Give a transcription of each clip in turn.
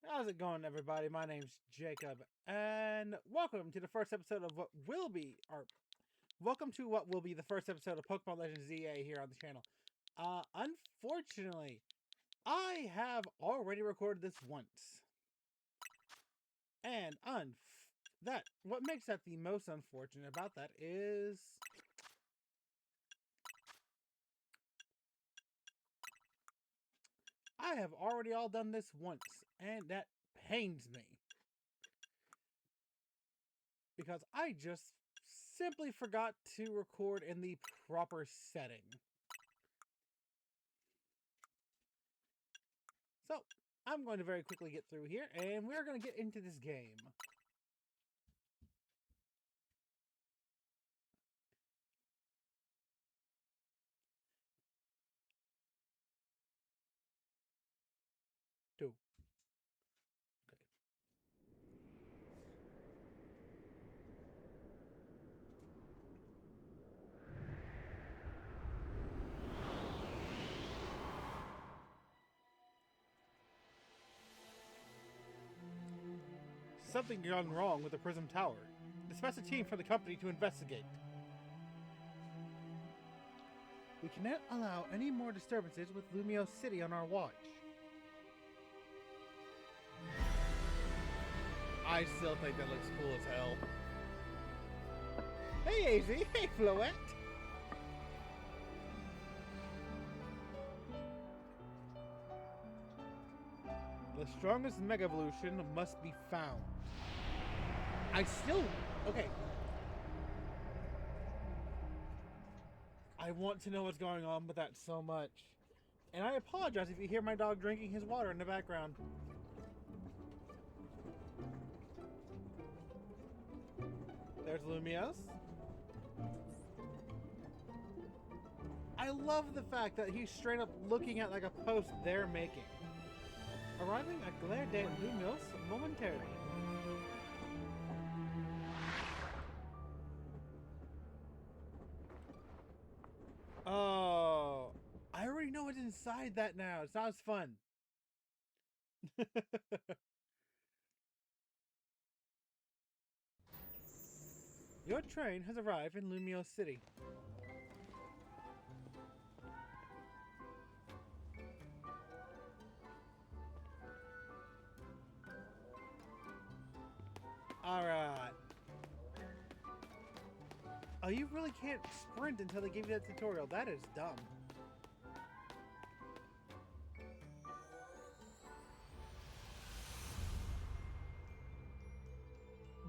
How's it going, everybody? My name's Jacob, and welcome to the first episode of welcome to what will be the first episode of Pokemon Legends ZA here on the channel. Unfortunately, I have already recorded this once, and what makes that the most unfortunate about that is I have already all done this once, and that pains me because I just simply forgot to record in the proper setting. So, I'm going to very quickly get through here, and we're going to get into this game. Two. Okay. Something gone wrong with the Prism Tower. Dispatch a team from the company to investigate. We cannot allow any more disturbances with Lumio City on our watch. I still think that looks cool as hell. Hey, AZ! Hey, Floette! The strongest Mega Evolution must be found. Okay. I want to know what's going on with that so much. And I apologize if you hear my dog drinking his water in the background. There's Lumios. I love the fact that he's straight up looking at like a post they're making. Arriving at Glare de Lumios momentarily. Oh, I already know what's inside that now. It sounds fun. Your train has arrived in Lumio City. Alright. Oh, you really can't sprint until they give you that tutorial. That is dumb.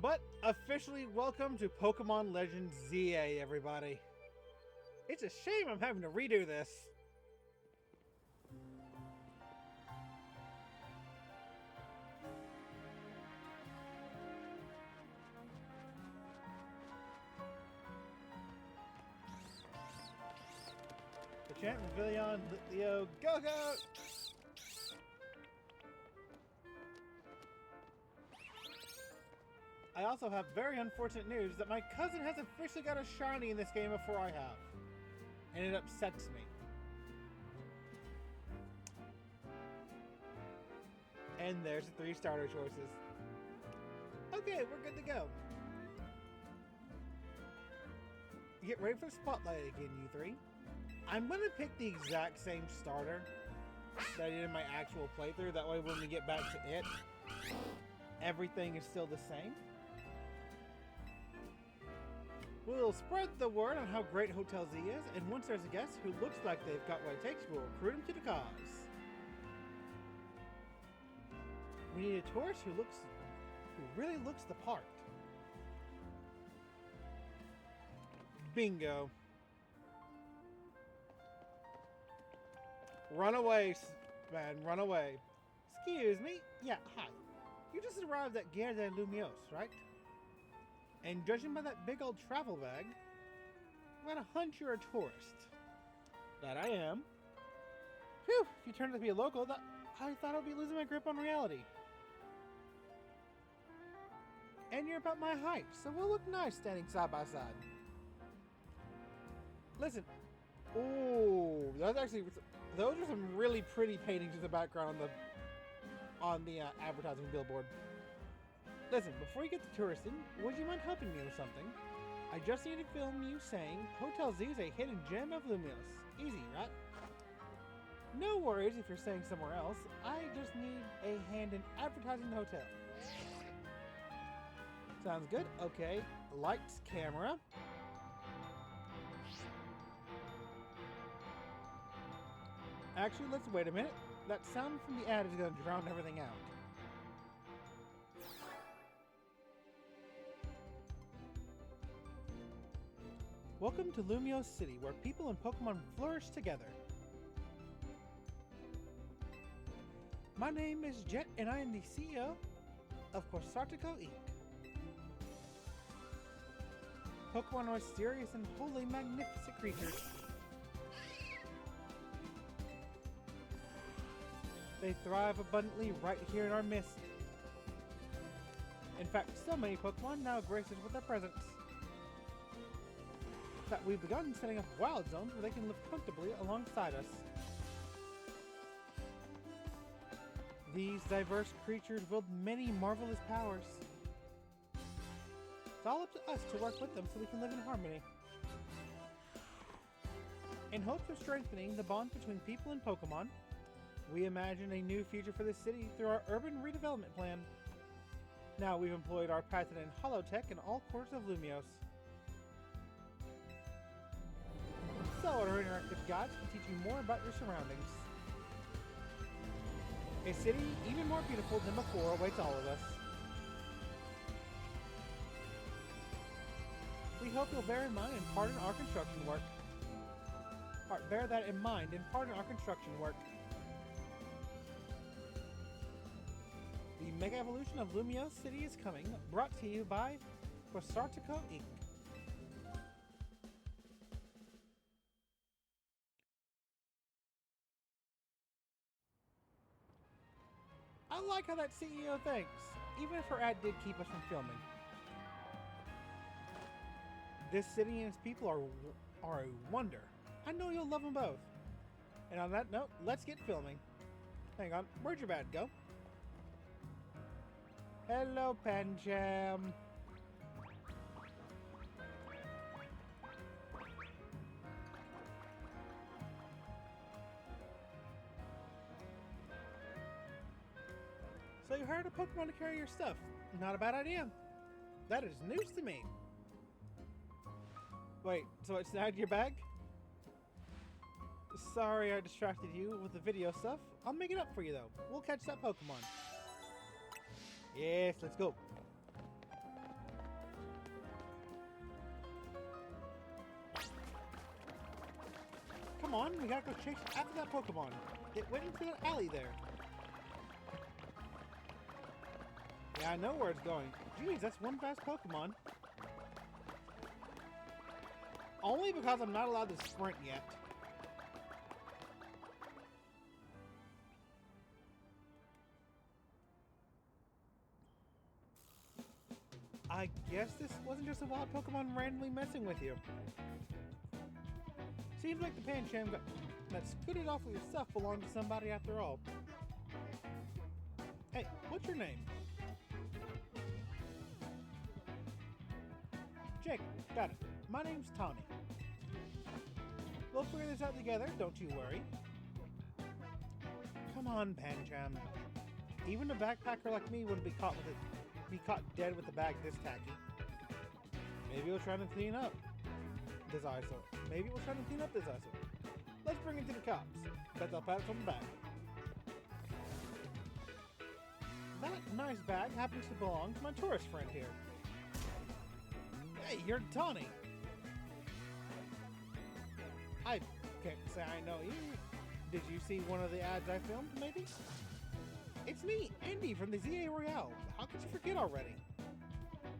But officially welcome to Pokemon Legends ZA, everybody. It's a shame I'm having to redo this. The Chant Pavilion, Leo, go go! I also have very unfortunate news that my cousin has officially got a shiny in this game before I have. And it upsets me. And there's the 3 starter choices. Okay, we're good to go. Get ready for the spotlight again, you 3. I'm going to pick the exact same starter that I did in my actual playthrough. That way when we get back to it, everything is still the same. We'll spread the word on how great Hotel Z is, and once there's a guest who looks like they've got what it takes, we'll recruit them to the cause. We need a tourist who really looks the part. Bingo. Run away, man, run away. Excuse me? Yeah, hi. You just arrived at Guerre de Lumios, right? And judging by that big old travel bag, I'm gonna hunch you're a tourist. That I am. Phew, if you turned out to be a local, I thought I'd be losing my grip on reality. And you're about my height, so we'll look nice standing side by side. Listen. Ooh, those are some really pretty paintings in the background on the advertising billboard. Listen, before you get to touristing, would you mind helping me with something? I just need to film you saying Hotel Z is a hidden gem of Lumios. Easy, right? No worries if you're staying somewhere else. I just need a hand in advertising the hotel. Sounds good. Okay. Lights, camera. Actually, let's wait a minute. That sound from the ad is going to drown everything out. Welcome to Lumios City, where people and Pokemon flourish together. My name is Jet, and I am the CEO of Corsartico Inc. Pokemon are mysterious and wholly magnificent creatures. They thrive abundantly right here in our midst. In fact, so many Pokemon now grace us with their presence that we've begun setting up wild zones where they can live comfortably alongside us. These diverse creatures wield many marvelous powers. It's all up to us to work with them so we can live in harmony. In hopes of strengthening the bonds between people and Pokemon, we imagine a new future for this city through our urban redevelopment plan. Now we've employed our patented holotech in all corners of Lumios. So our interactive guides can teach you more about your surroundings. A city even more beautiful than before awaits all of us. We hope you'll bear in mind and pardon our construction work. Bear that in mind and pardon our construction work. The Mega Evolution of Lumios City is coming, brought to you by Corsartico Inc. I like how that CEO thinks, even if her ad did keep us from filming. This city and its people are a wonder. I know you'll love them both. And on that note, let's get filming. Hang on, where'd your bag go? Hello, Pancham. So you hired a Pokemon to carry your stuff. Not a bad idea. That is news to me. Wait, so it snagged your bag? Sorry I distracted you with the video stuff. I'll make it up for you though. We'll catch that Pokemon. Yes, let's go. Come on, we gotta go chase after that Pokemon. It went into the alley there. Yeah, I know where it's going. Jeez, that's one fast Pokemon. Only because I'm not allowed to sprint yet. I guess this wasn't just a wild Pokemon randomly messing with you. Seems like the Pancham that scooted off with your stuff belonged to somebody after all. Hey, what's your name? Jake, got it. My name's Tawny. We'll figure this out together, don't you worry. Come on, Pancham. Even a backpacker like me wouldn't be caught dead with a bag this tacky. Maybe we'll try to clean up this eyesore. Let's bring it to the cops. Bet they'll pat us on the back. That nice bag happens to belong to my tourist friend here. Hey, you're Tawny. I can't say I know you. Did you see one of the ads I filmed, maybe? It's me, Andy, from the ZA Royale. How could you forget already?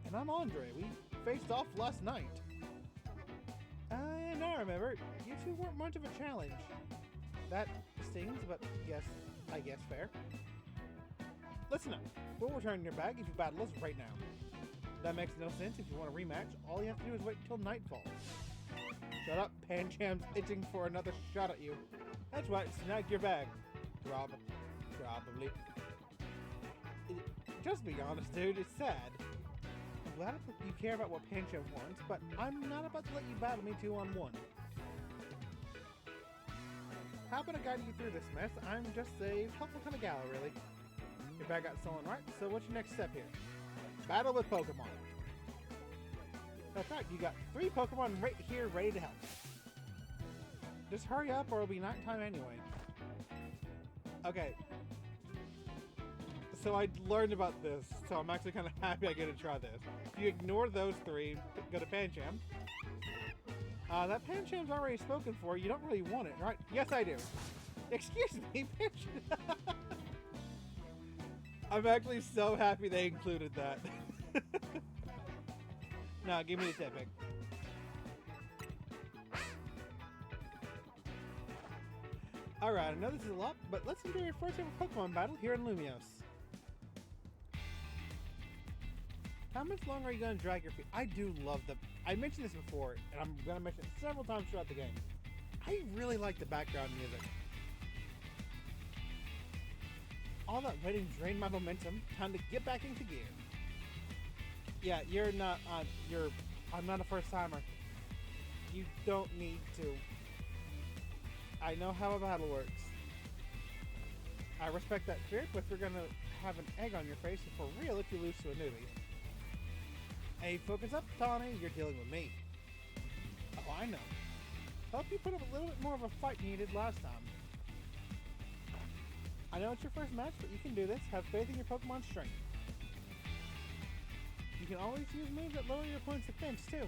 And I'm Andre. We faced off last night. And I remember, you two weren't much of a challenge. That stings, but I guess fair. Listen up. We'll return your bag if you battle us right now. That makes no sense. If you want a rematch, all you have to do is wait until nightfall. Shut up, Pancham's itching for another shot at you. That's right, snag your bag. Probably. Just be honest, dude. It's sad. I'm glad you care about what Pancho wants, but I'm not about to let you battle me 2-on-1. How about I guide you through this mess? I'm just a helpful kind of gal, really. Your bag got stolen, right? So what's your next step here? Battle with Pokemon. That's right, you got 3 Pokemon right here ready to help. Just hurry up or it'll be nighttime anyway. Okay. So I learned about this, so I'm actually kind of happy I get to try this. If you ignore those 3, go to Pancham. That Pancham's already spoken for. You don't really want it, right? Yes, I do. Excuse me, Pancham. I'm actually so happy they included that. Now, give me the Tepig. Alright, I know this is a lot, but let's enjoy your first ever Pokemon battle here in Lumiose. How much longer are you going to drag your feet? I do love the... I mentioned this before, and I'm going to mention it several times throughout the game. I really like the background music. All that waiting drained my momentum. Time to get back into gear. Yeah, you're not on... I'm not a first-timer. You don't need to. I know how a battle works. I respect that fear, but if you're gonna have an egg on your face, for real if you lose to a newbie. Hey, focus up, Tawny. You're dealing with me. Oh, I know. Hope you put up a little bit more of a fight than you did last time. I know it's your first match, but you can do this. Have faith in your Pokemon's strength. You can always use moves that lower your opponent's defense, too.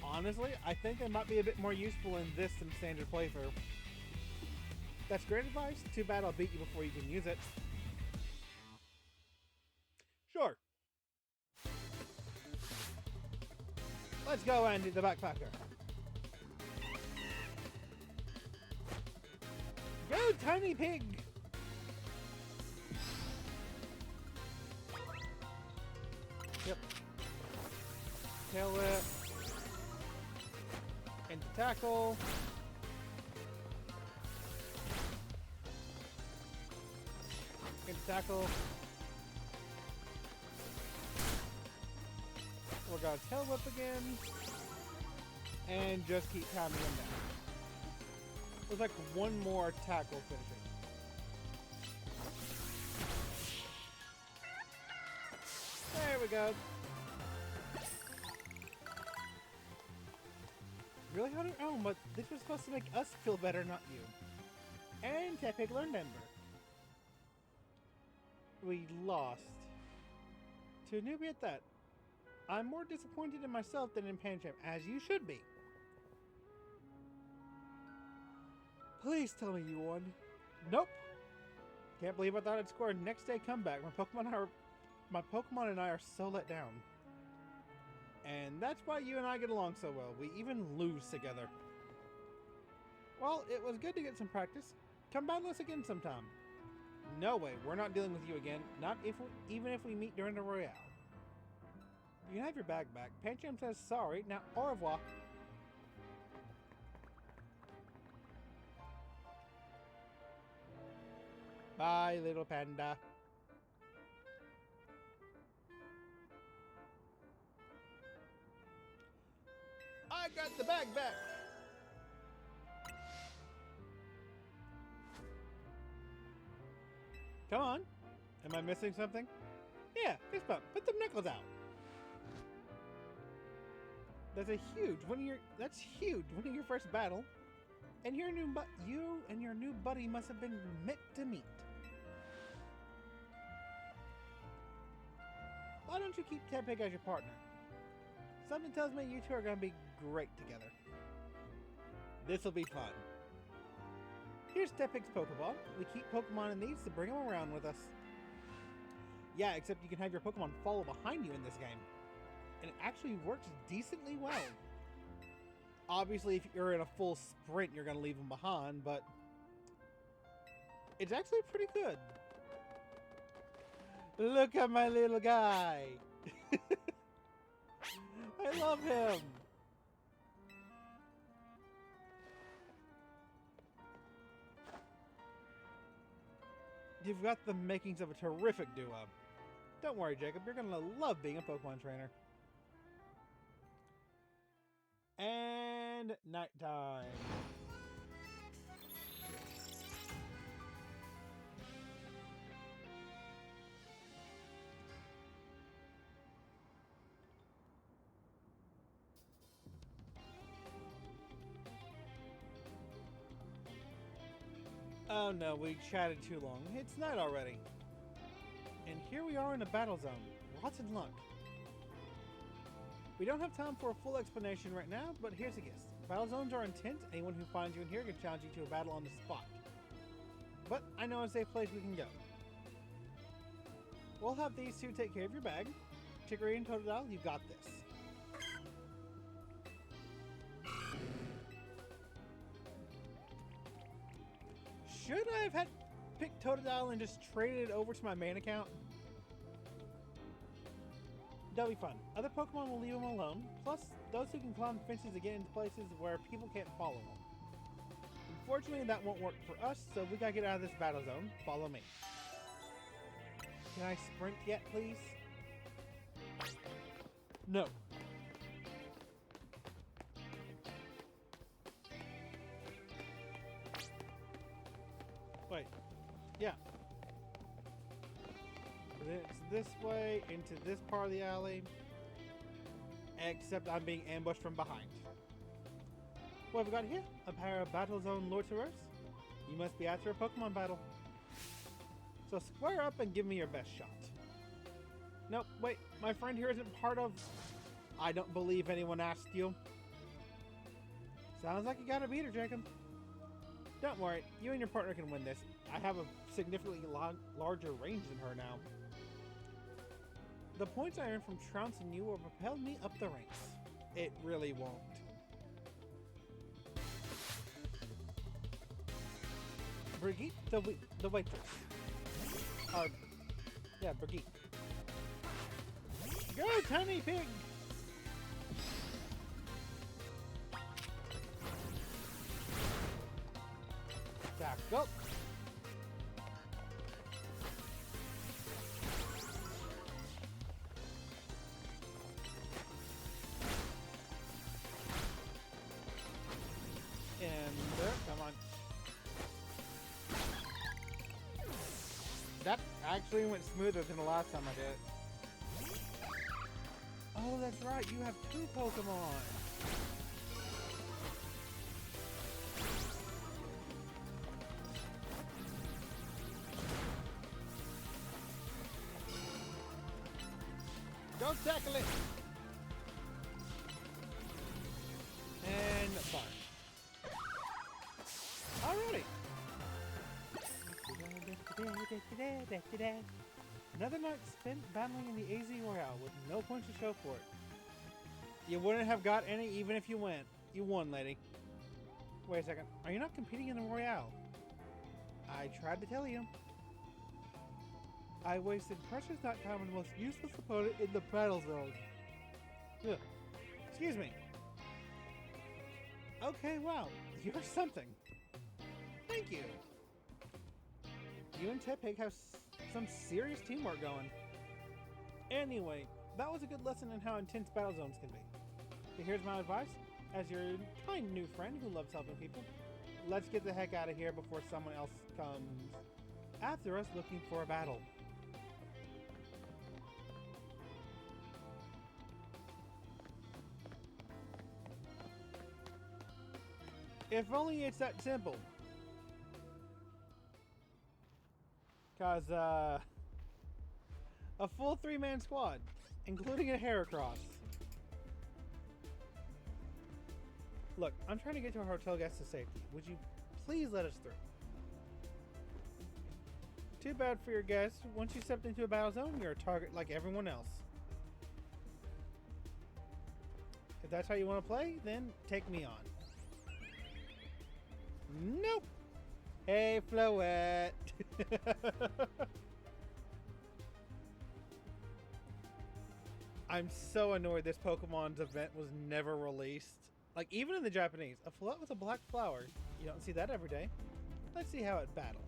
Honestly, I think they might be a bit more useful in this than standard playthrough. That's great advice. Too bad I'll beat you before you can use it. Sure. Let's go, Andy the Backpacker. Go, Tiny Pig! Yep. Tail whip. Into tackle. Into tackle. We're gonna tail whip again. And just keep pounding him down. There's like one more tackle finishing. There we go. Really hard to own, but this was supposed to make us feel better, not you. And Tepig learned Ember. We lost. To a newbie at that. I'm more disappointed in myself than in Pancham, as you should be. Please tell me you won. Nope. Can't believe I thought I'd score a next day comeback. My Pokemon and I are so let down. And that's why you and I get along so well. We even lose together. Well, it was good to get some practice. Come battle us again sometime. No way, we're not dealing with you again. Not even if we meet during the Royale. You can have your bag back. Pancham says sorry. Now, au revoir. Bye, little panda. I got the bag back. Come on. Am I missing something? Yeah, fist bump. Put the knuckles out. That's huge. Winning your first battle. And you and your new buddy must have been meant to meet. Why don't you keep Tepig as your partner? Something tells me you two are going to be great together. This'll be fun. Here's Tepig's Pokeball. We keep Pokemon in these to bring them around with us. Yeah, except you can have your Pokemon follow behind you in this game. And it actually works decently well. Obviously, if you're in a full sprint, you're going to leave them behind, but it's actually pretty good. Look at my little guy. I love him. You've got the makings of a terrific duo. Don't worry, Jacob, you're gonna love being a Pokemon trainer. And nighttime. Oh no, we chatted too long. It's night already. And here we are in a battle zone. Lots of luck. We don't have time for a full explanation right now, but here's a guess. Battle zones are intense. Anyone who finds you in here can challenge you to a battle on the spot. But I know a safe place we can go. We'll have these two take care of your bag. Chicory and Totodile, you got this. Should I have had picked Totodile and just traded it over to my main account? That'll be fun. Other Pokemon will leave them alone. Plus, those who can climb fences to get into places where people can't follow them. Unfortunately, that won't work for us, so we gotta get out of this battle zone. Follow me. Can I sprint yet, please? No. Wait. Yeah. It's this way into this part of the alley. Except I'm being ambushed from behind. What have we got here? A pair of Battle Zone Lortours? You must be after a Pokemon battle. So square up and give me your best shot. Nope, wait, my friend here isn't part of... I don't believe anyone asked you. Sounds like you got a beat her, Jacob. Don't worry, you and your partner can win this. I have a significantly larger range than her now. The points I earned from trouncing you will propel me up the ranks. It really won't. Brigitte, the waitress. Yeah, Brigitte. Go, tiny pig! Back up. And there, come on. That actually went smoother than the last time I did it. Oh, that's right, you have two Pokemon. Don't tackle it! And fire. Alrighty! Another night spent battling in the AZ Royale with no points to show for it. You wouldn't have got any even if you went. You won, lady. Wait a second. Are you not competing in the Royale? I tried to tell you. I wasted precious night time on the most useless opponent in the battle zone. Ugh. Excuse me. Okay, wow. You're something. Thank you. You and Tepig have some serious teamwork going. Anyway, that was a good lesson in how intense battle zones can be. So here's my advice. As your kind new friend who loves helping people, let's get the heck out of here before someone else comes after us looking for a battle. If only it's that simple. Cause, a full 3-man squad, including a Heracross. Look, I'm trying to get to our hotel guests to safety. Would you please let us through? Too bad for your guests. Once you stepped into a battle zone, you're a target like everyone else. If that's how you want to play, then take me on. Nope. Hey, Floette. I'm so annoyed this Pokemon's event was never released. Like, even in the Japanese, a Floette with a black flower. You don't see that every day. Let's see how it battles.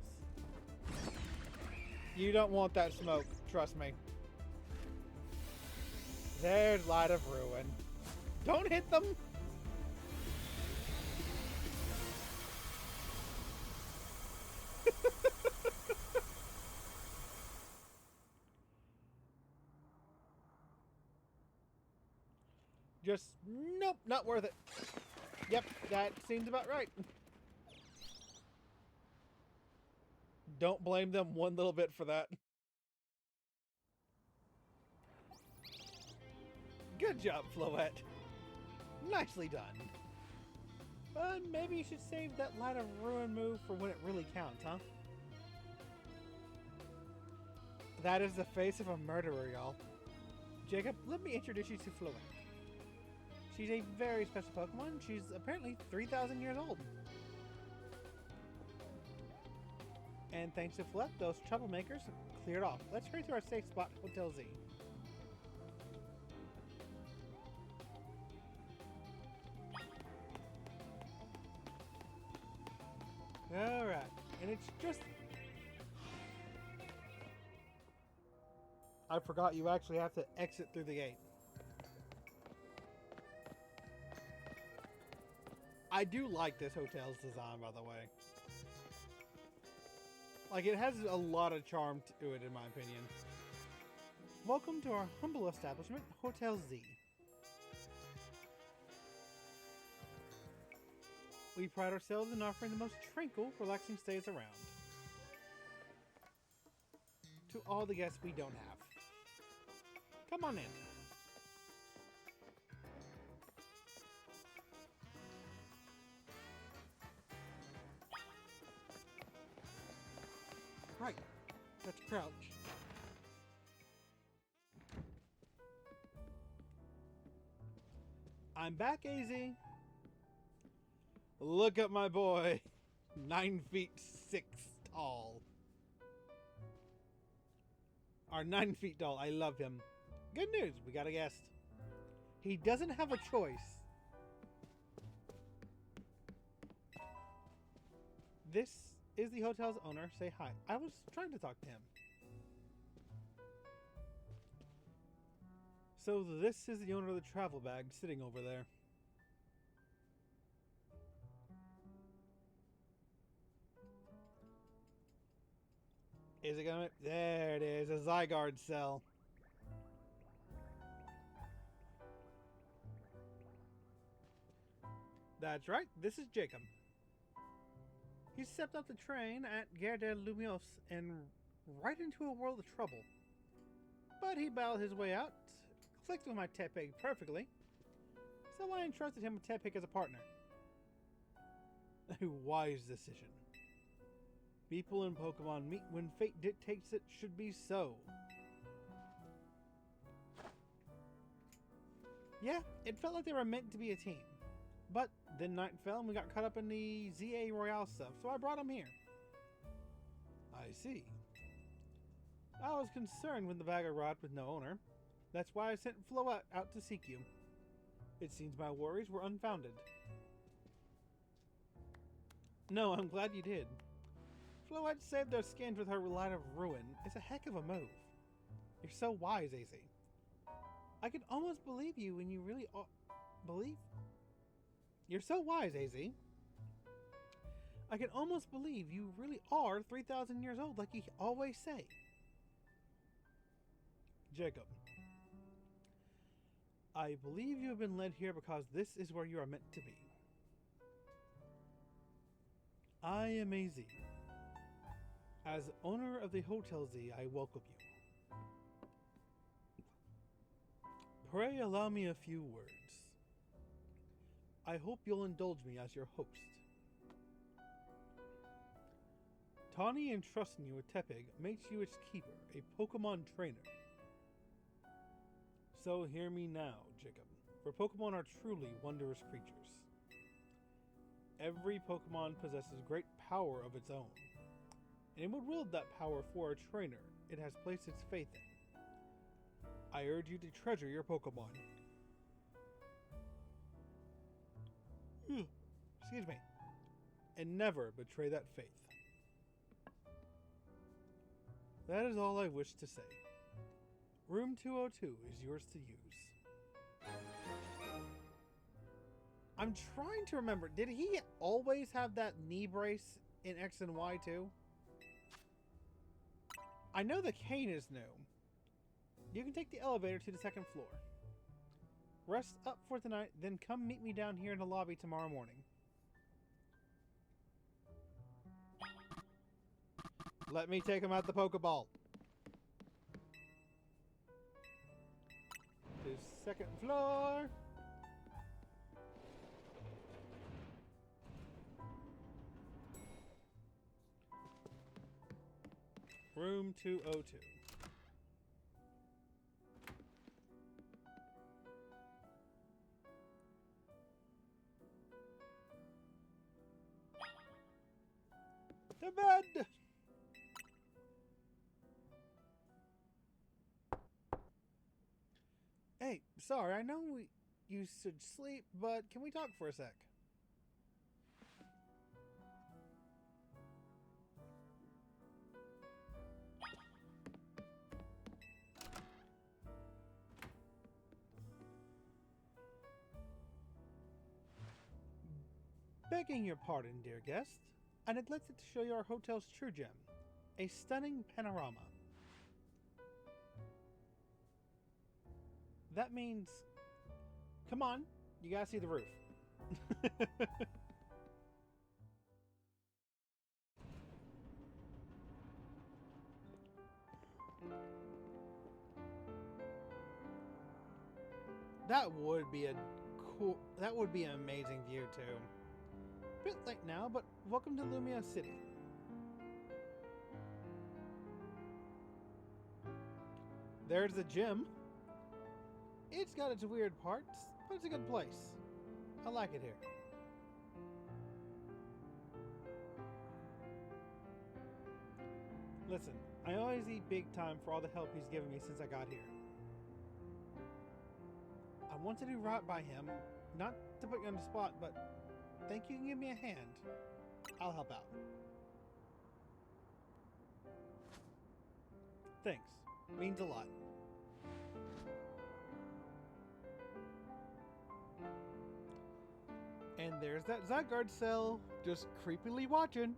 You don't want that smoke, trust me. There's Light of Ruin. Don't hit them! Just, nope, not worth it. Yep, that seems about right. Don't blame them one little bit for that. Good job, Floette. Nicely done. But maybe you should save that Light of Ruin move for when it really counts, huh? That is the face of a murderer, y'all. Jacob, let me introduce you to Floette. She's a very special Pokemon. She's apparently 3,000 years old. And thanks to Floette, those troublemakers cleared off. Let's hurry to our safe spot, Hotel Z. Alright, and it's just... I forgot you actually have to exit through the gate. I do like this hotel's design, by the way. Like, it has a lot of charm to it, in my opinion. Welcome to our humble establishment, Hotel Z. We pride ourselves in offering the most tranquil, relaxing stays around. To all the guests we don't have. Come on in. Right. Let's crouch. I'm back, AZ. Look at my boy. 9 feet 6 tall. Or 9 feet tall. I love him. Good news. We got a guest. He doesn't have a choice. This is the hotel's owner. Say hi. I was trying to talk to him. So this is the owner of the travel bag sitting over there. Is it gonna... There it is. A Zygarde cell. That's right. This is Jacob. He stepped off the train at Gare de Lumios and right into a world of trouble. But he battled his way out, clicked with my Tepig perfectly, so I entrusted him with Tepig as a partner. A wise decision. People in Pokemon meet when fate dictates it should be so. Yeah, it felt like they were meant to be a team. But then night fell and we got caught up in the ZA Royale stuff, so I brought him here. I see. I was concerned when the bag arrived with no owner. That's why I sent Floette out to seek you. It seems my worries were unfounded. No, I'm glad you did. Floette saved our skins with her Light of Ruin. It's a heck of a move. You're so wise, AZ. I can almost believe you when you really believe... You're so wise, AZ. I can almost believe you really are 3,000 years old like you always say. Jacob. I believe you have been led here because this is where you are meant to be. I am AZ. As owner of the Hotel Z, I welcome you. Pray allow me a few words. I hope you'll indulge me as your host. Tawny entrusting you with Tepig makes you its keeper, a Pokemon trainer. So hear me now, Jacob, for Pokemon are truly wondrous creatures. Every Pokemon possesses great power of its own, and it would wield that power for a trainer it has placed its faith in. I urge you to treasure your Pokemon. Excuse me. And never betray that faith. That is all I wish to say. Room 202 is yours to use. I'm trying to remember, did he always have that knee brace in X and Y too? I know the cane is new. You can take the elevator to the second floor. Rest up for tonight, then come meet me down here in the lobby tomorrow morning. Let me take him out the Pokeball. To second floor. Room 202. To bed! Hey, sorry, I know you should sleep, but can we talk for a sec? Begging your pardon, dear guest, I neglected to show you our hotel's true gem, a stunning panorama. That means, come on, you gotta see the roof. That would be an amazing view too. Bit late now, but welcome to Lumio City. There's the gym. It's got its weird parts, but it's a good place. I like it here. Listen, I always eat big time for all the help he's given me since I got here. I want to do right by him, not to put you on the spot, but think you can give me a hand? I'll help out. Thanks. Means a lot. And there's that Zygarde cell, just creepily watching.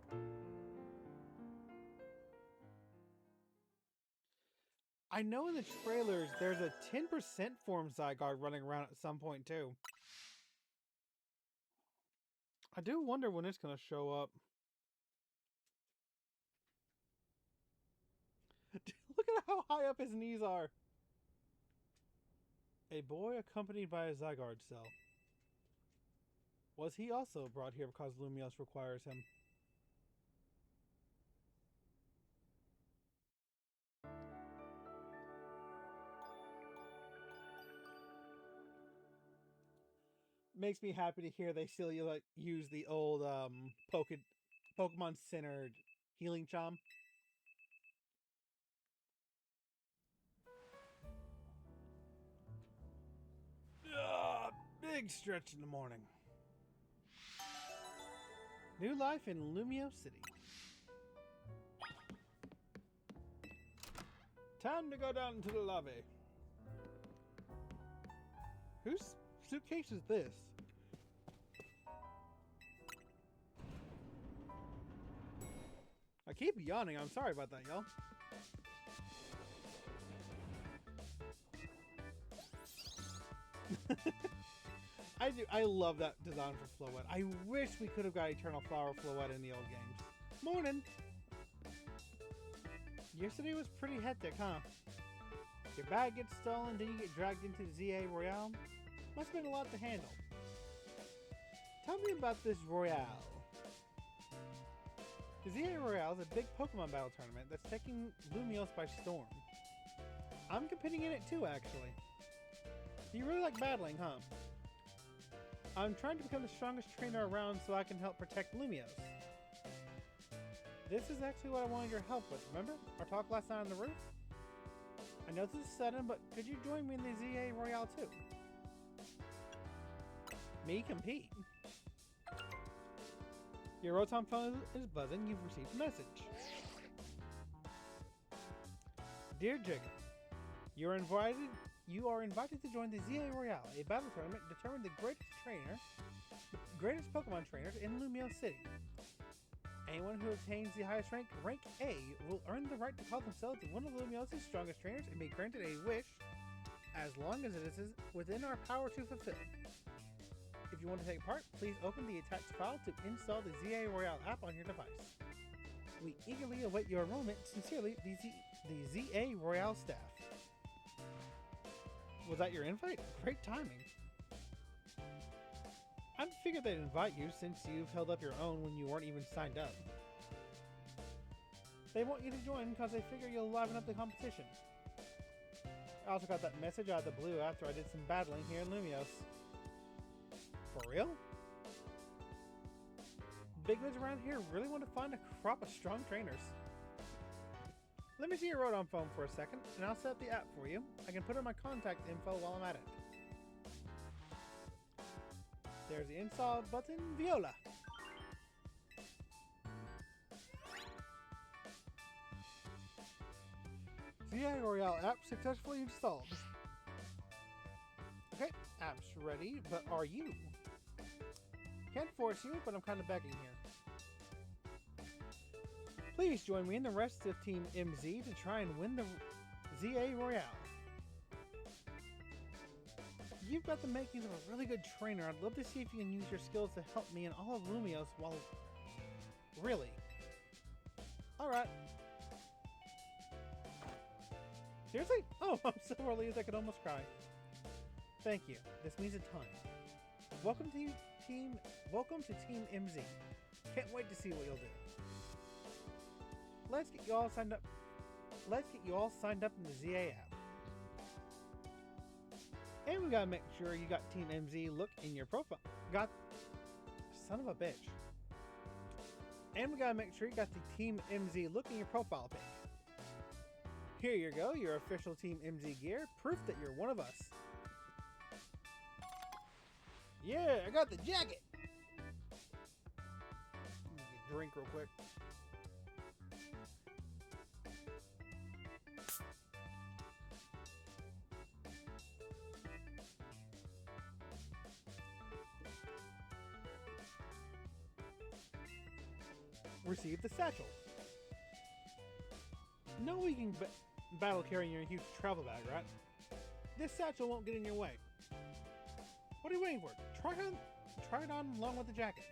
I know in the trailers there's a 10% form Zygarde running around at some point too. I do wonder when it's going to show up. Look at how high up his knees are. A boy accompanied by a Zygarde cell. Was he also brought here because Lumiose requires him? Makes me happy to hear they still use the old Pokemon centered healing charm. Big stretch in the morning. New life in Lumio City. Time to go down to the lobby. Whose suitcase is this? I keep yawning. I'm sorry about that, y'all. I love that design for Floette. I wish we could have got Eternal Flower Floette in the old games. Morning! Yesterday was pretty hectic, huh? Your bag gets stolen, then you get dragged into the ZA Royale? Must have been a lot to handle. Tell me about this Royale. The ZA Royale is a big Pokemon battle tournament that's taking Lumiose by storm. I'm competing in it too, actually. You really like battling, huh? I'm trying to become the strongest trainer around so I can help protect Lumiose. This is actually what I wanted your help with, remember? Our talk last night on the roof? I know this is sudden, but could you join me in the ZA Royale too? Me compete? Your Rotom phone is buzzing, you've received a message. Dear Jacob, you are invited to join the ZA Royale, a battle tournament determining the greatest Pokemon trainers in Lumio City. Anyone who obtains the highest rank, rank A, will earn the right to call themselves one of Lumio's strongest trainers and be granted a wish as long as it is within our power to fulfill. If you want to take part, please open the attached file to install the ZA Royale app on your device. We eagerly await your enrollment. Sincerely, the ZA Royale staff. Was that your invite? Great timing. I figured they'd invite you since you've held up your own when you weren't even signed up. They want you to join because they figure you'll liven up the competition. I also got that message out of the blue after I did some battling here in Lumios. For real? Bigwigs around here really want to find a crop of strong trainers. Let me see your Rotom phone for a second, and I'll set up the app for you. I can put in my contact info while I'm at it. There's the install button, Viola. ZA Royale app successfully installed. Okay, app's ready, but are you? Can't force you, but I'm kind of begging here. Please join me and the rest of Team MZ to try and win the ZA Royale. You've got the makings of a really good trainer. I'd love to see if you can use your skills to help me and all of Lumios while... Really? Alright. Seriously? Oh, I'm so relieved I could almost cry. Thank you. This means a ton. Welcome to Team MZ. Can't wait to see what you'll do. Let's get you all signed up. Let's get you all signed up in the ZA app. And we gotta make sure you got Team MZ look in your profile. Son of a bitch. And we gotta make sure you got the Team MZ look in your profile pic. Here you go, your official Team MZ gear, proof that you're one of us. Yeah, I got the jacket. Let me get a drink real quick. Receive the satchel. No we can battle carrying your huge travel bag, right? This satchel won't get in your way. What are you waiting for? Try it on along with the jacket.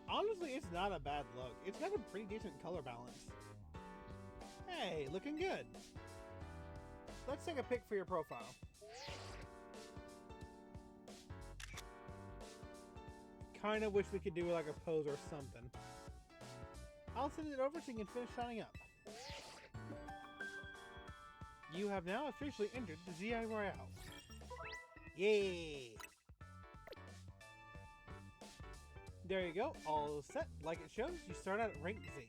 Honestly, it's not a bad look. It's got a pretty decent color balance. Hey, looking good. Let's take a pic for your profile. Kinda wish we could do like a pose or something. I'll send it over so you can finish signing up. You have now officially entered the ZA Royale. Yay! There you go, all set. Like it shows, you start out at rank Z.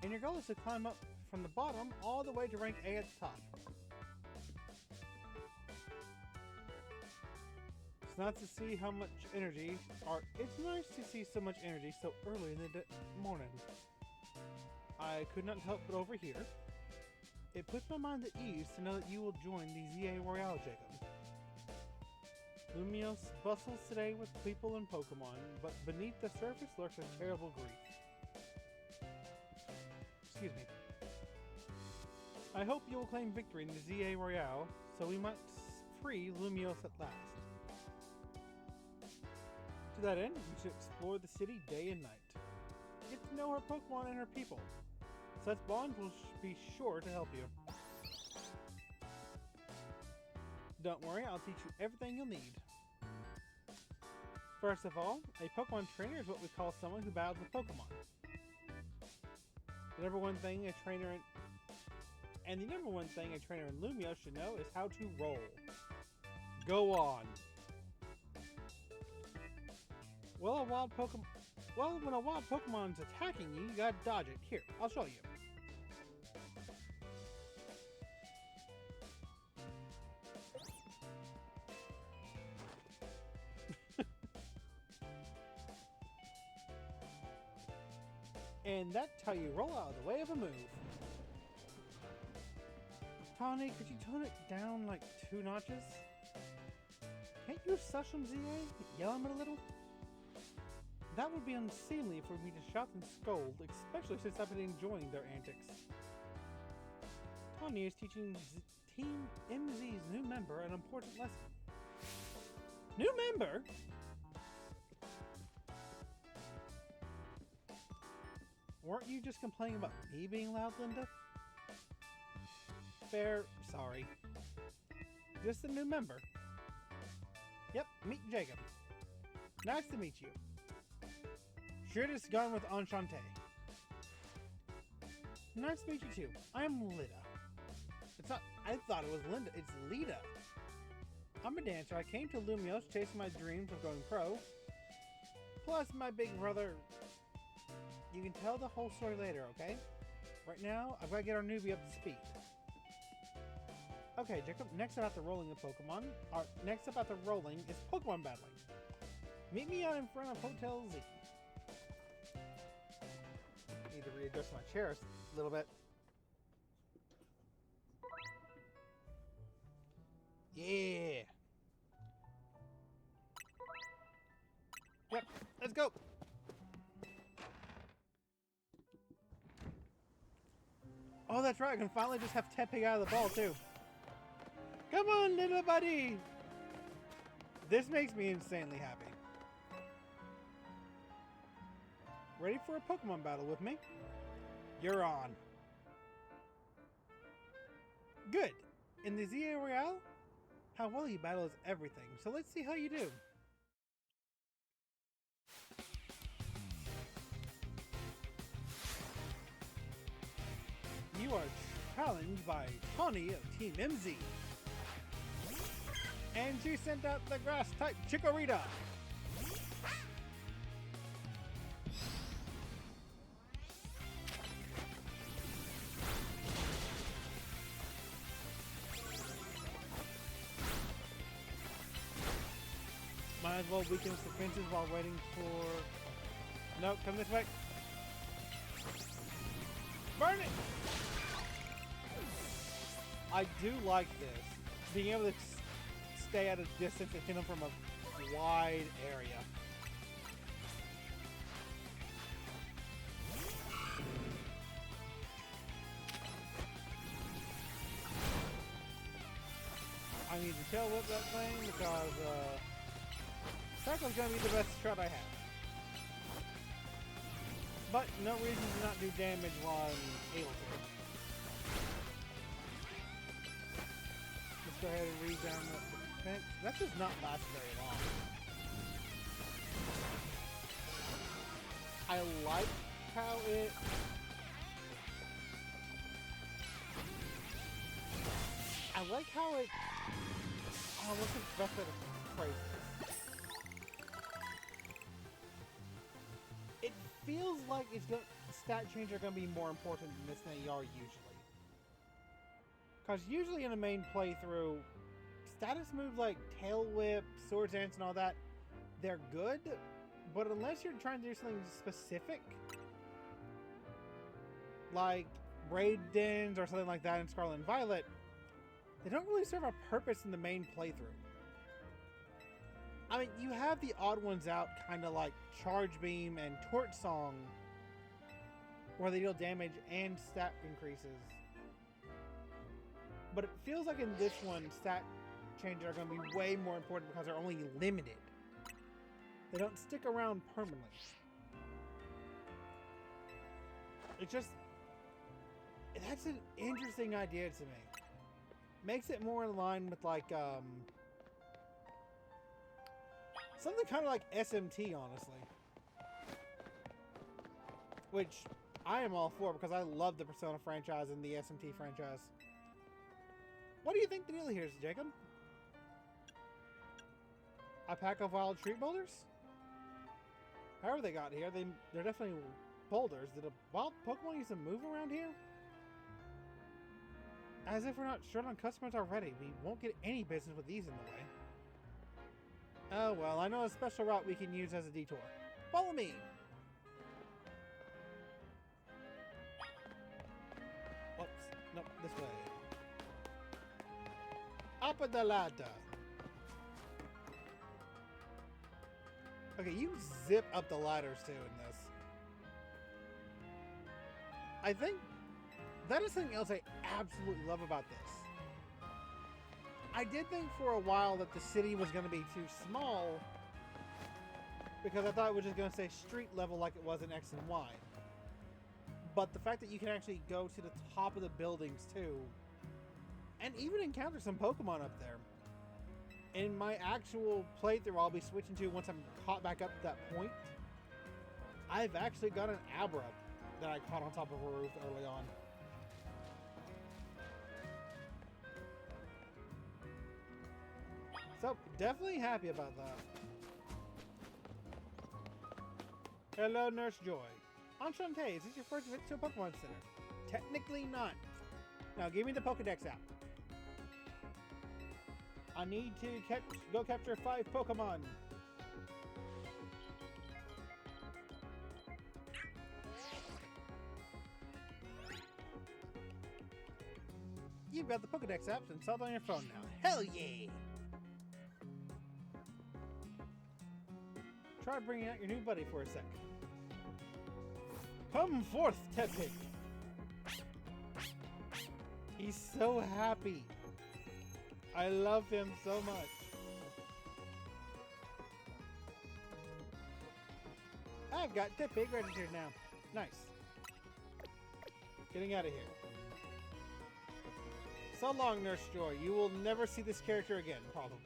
And your goal is to climb up from the bottom all the way to rank A at the top. It's nice to see how much energy, it's nice to see so much energy so early in the morning. I could not help but overhear. It puts my mind at ease to know that you will join the ZA Royale, Jacob. Lumios bustles today with people and Pokémon, but beneath the surface lurks a terrible grief. Excuse me. I hope you will claim victory in the ZA Royale, so we might free Lumios at last. To that end, we should explore the city day and night. Get to know her Pokemon and her people. Such bonds will be sure to help you. Don't worry, I'll teach you everything you'll need. First of all, a Pokemon trainer is what we call someone who battles with Pokemon. The number one thing a trainer in Lumio should know is how to roll. Go on. When a wild Pokemon's attacking you, you gotta dodge it. Here, I'll show you. And that's how you roll out of the way of a move. Tawny, could you tone it down like 2 notches? Can't you sush some ZA? Yell him a little? That would be unseemly for me to shout and scold, especially since I've been enjoying their antics. Tawny is teaching Team MZ's new member an important lesson. New member? Weren't you just complaining about me being loud, Linda? Fair, sorry. Just a new member. Yep, meet Jacob. Nice to meet you. Sure just gone with Enchante. Nice to meet you too. I'm Lida. It's not, I thought it was Linda, it's Lida. I'm a dancer. I came to Lumios chasing my dreams of going pro. Plus my big brother. You can tell the whole story later, okay? Right now, I've got to get our newbie up to speed. Okay, Jacob, next up after rolling a Pokemon, next up after rolling is Pokemon battling. Meet me out in front of Hotel Z. Need to readjust my chair a little bit. Yeah! Yep, let's go! Oh, that's right, I can finally just have Tepe out of the ball, too. Come on, little buddy! This makes me insanely happy. Ready for a Pokemon battle with me? You're on. Good. In the ZA Royale, how well you battle is everything, so let's see how you do. You are challenged by Tawny of Team MZ. And she sent out the grass type Chikorita. Might as well weaken its defenses while waiting for... Nope, come this way. Burn it! I do like this. Being able to stay at a distance and hit them from a wide area. I need to tail whip that thing because Cyclone's gonna be the best shot I have. But no reason to not do damage while I'm able to. Let's go ahead and read down the defense. That does not last very long. I like how it... I like how it... Oh, what's the best way to phrase this? It feels like it's going stat changes are going to be more important in this than they are usually. Because usually in a main playthrough, status moves like Tail Whip, Swords Dance, and all that, they're good, but unless you're trying to do something specific, like Braid Dens or something like that in Scarlet and Violet, they don't really serve a purpose in the main playthrough. I mean, you have the odd ones out, kind of like Charge Beam and Torch Song, where they deal damage and stat increases. But it feels like in this one, stat changes are going to be way more important because they're only limited. They don't stick around permanently. It's just... that's an interesting idea to me. Makes it more in line with like, something kind of like SMT, honestly. Which I am all for because I love the Persona franchise and the SMT franchise. What do you think the deal here is, Jacob? A pack of wild treat boulders? However they got here, they're definitely boulders. Did a wild Pokemon used to move around here? As if we're not short on customers already. We won't get any business with these in the way. Oh well, I know a special route we can use as a detour. Follow me! Nope, this way. Up the ladder. Okay, you zip up the ladders too in this. I think that is something else I absolutely love about this. I did think for a while that the city was going to be too small because I thought it was just going to stay street level like it was in X and Y. But the fact that you can actually go to the top of the buildings too, and even encounter some Pokemon up there. In my actual playthrough I'll be switching to once I'm caught back up to that point, I've actually got an Abra that I caught on top of a roof early on. So, definitely happy about that. Hello, Nurse Joy. Enchanté, is this your first visit to a Pokemon Center? Technically not. Now, give me the Pokedex app. I need to go capture 5 Pokemon. You've got the Pokedex apps installed on your phone now. Hell yeah! Try bringing out your new buddy for a sec. Come forth, Tepig! He's so happy. I love him so much. I've got Tepig registered now. Nice. Getting out of here. So long, Nurse Joy. You will never see this character again, probably.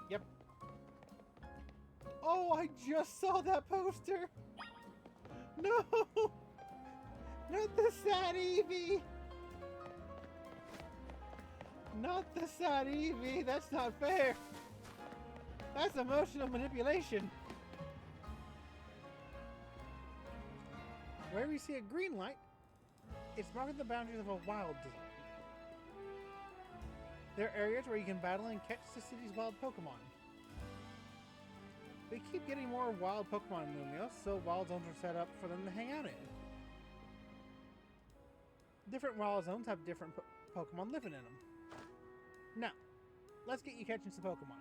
Yep. Oh, I just saw that poster. No! Not the sad Eevee! Not the sad Eevee! That's not fair! That's emotional manipulation! Wherever you see a green light, it's marking the boundaries of a wild zone. There are areas where you can battle and catch the city's wild Pokemon. We keep getting more wild Pokemon in Lumiose, so wild zones are set up for them to hang out in. Different wild zones have different Pokemon living in them. Now, let's get you catching some Pokemon.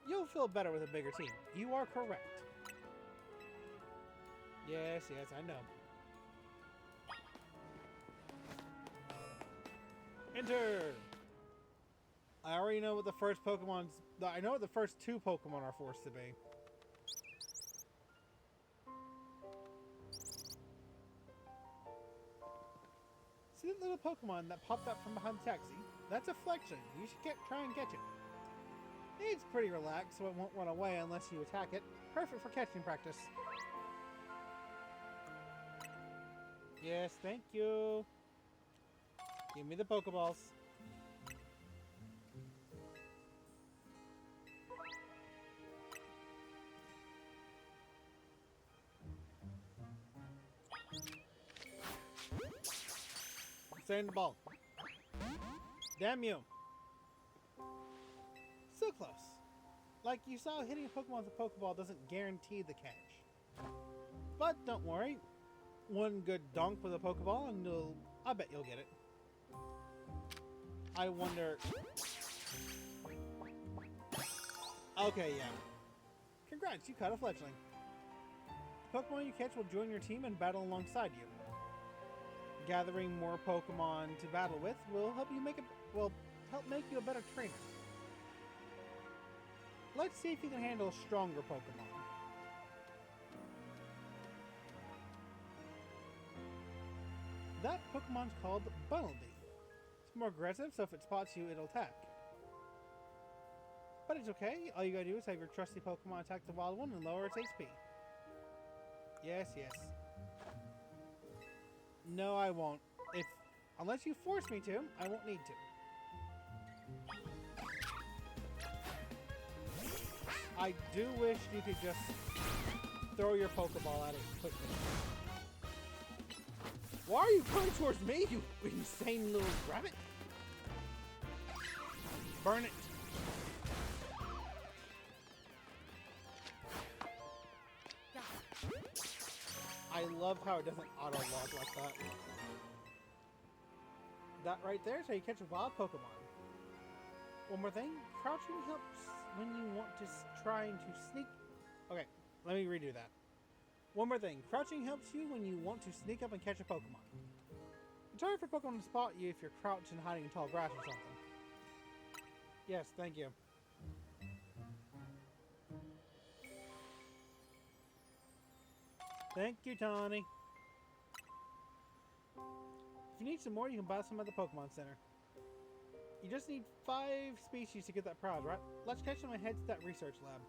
You'll feel better with a bigger team. You are correct. Yes, I know. Enter! I already know what the first Pokemon's... I know what the first 2 Pokemon are forced to be. See that little Pokemon that popped up from behind the taxi? That's a Flexion. You should try and catch it. It's pretty relaxed, so it won't run away unless you attack it. Perfect for catching practice. Yes, thank you. Give me the Pokeballs. Send the ball. Damn you. So close. Like you saw, hitting a Pokemon with a Pokeball doesn't guarantee the catch. But don't worry. One good donk with a Pokeball and I bet you'll get it. I wonder... Okay, yeah. Congrats, you caught a fledgling. The Pokemon you catch will join your team and battle alongside you. Gathering more Pokemon to battle with will help make you a better trainer. Let's see if you can handle stronger Pokemon. That Pokemon's called Bunnelby. It's more aggressive, so if it spots you, it'll attack. But it's okay. All you gotta do is have your trusty Pokemon attack the wild one and lower its HP. Yes. No, I won't. Unless you force me to, I won't need to. I do wish you could just throw your Pokeball at it quickly. Why are you coming towards me, you insane little rabbit? Burn it. I love how it doesn't auto-log like that. That right there is how you catch a wild Pokemon. One more thing, crouching helps when you want to try to sneak... Okay, let me redo that. One more thing, crouching helps you when you want to sneak up and catch a Pokemon. It's hard for Pokemon to spot you if you're crouched and hiding in tall grass or something. Yes, thank you. Thank you, Tawny. If you need some more, you can buy some at the Pokemon Center. You just need 5 species to get that prize, right? Let's catch them and head to that research lab.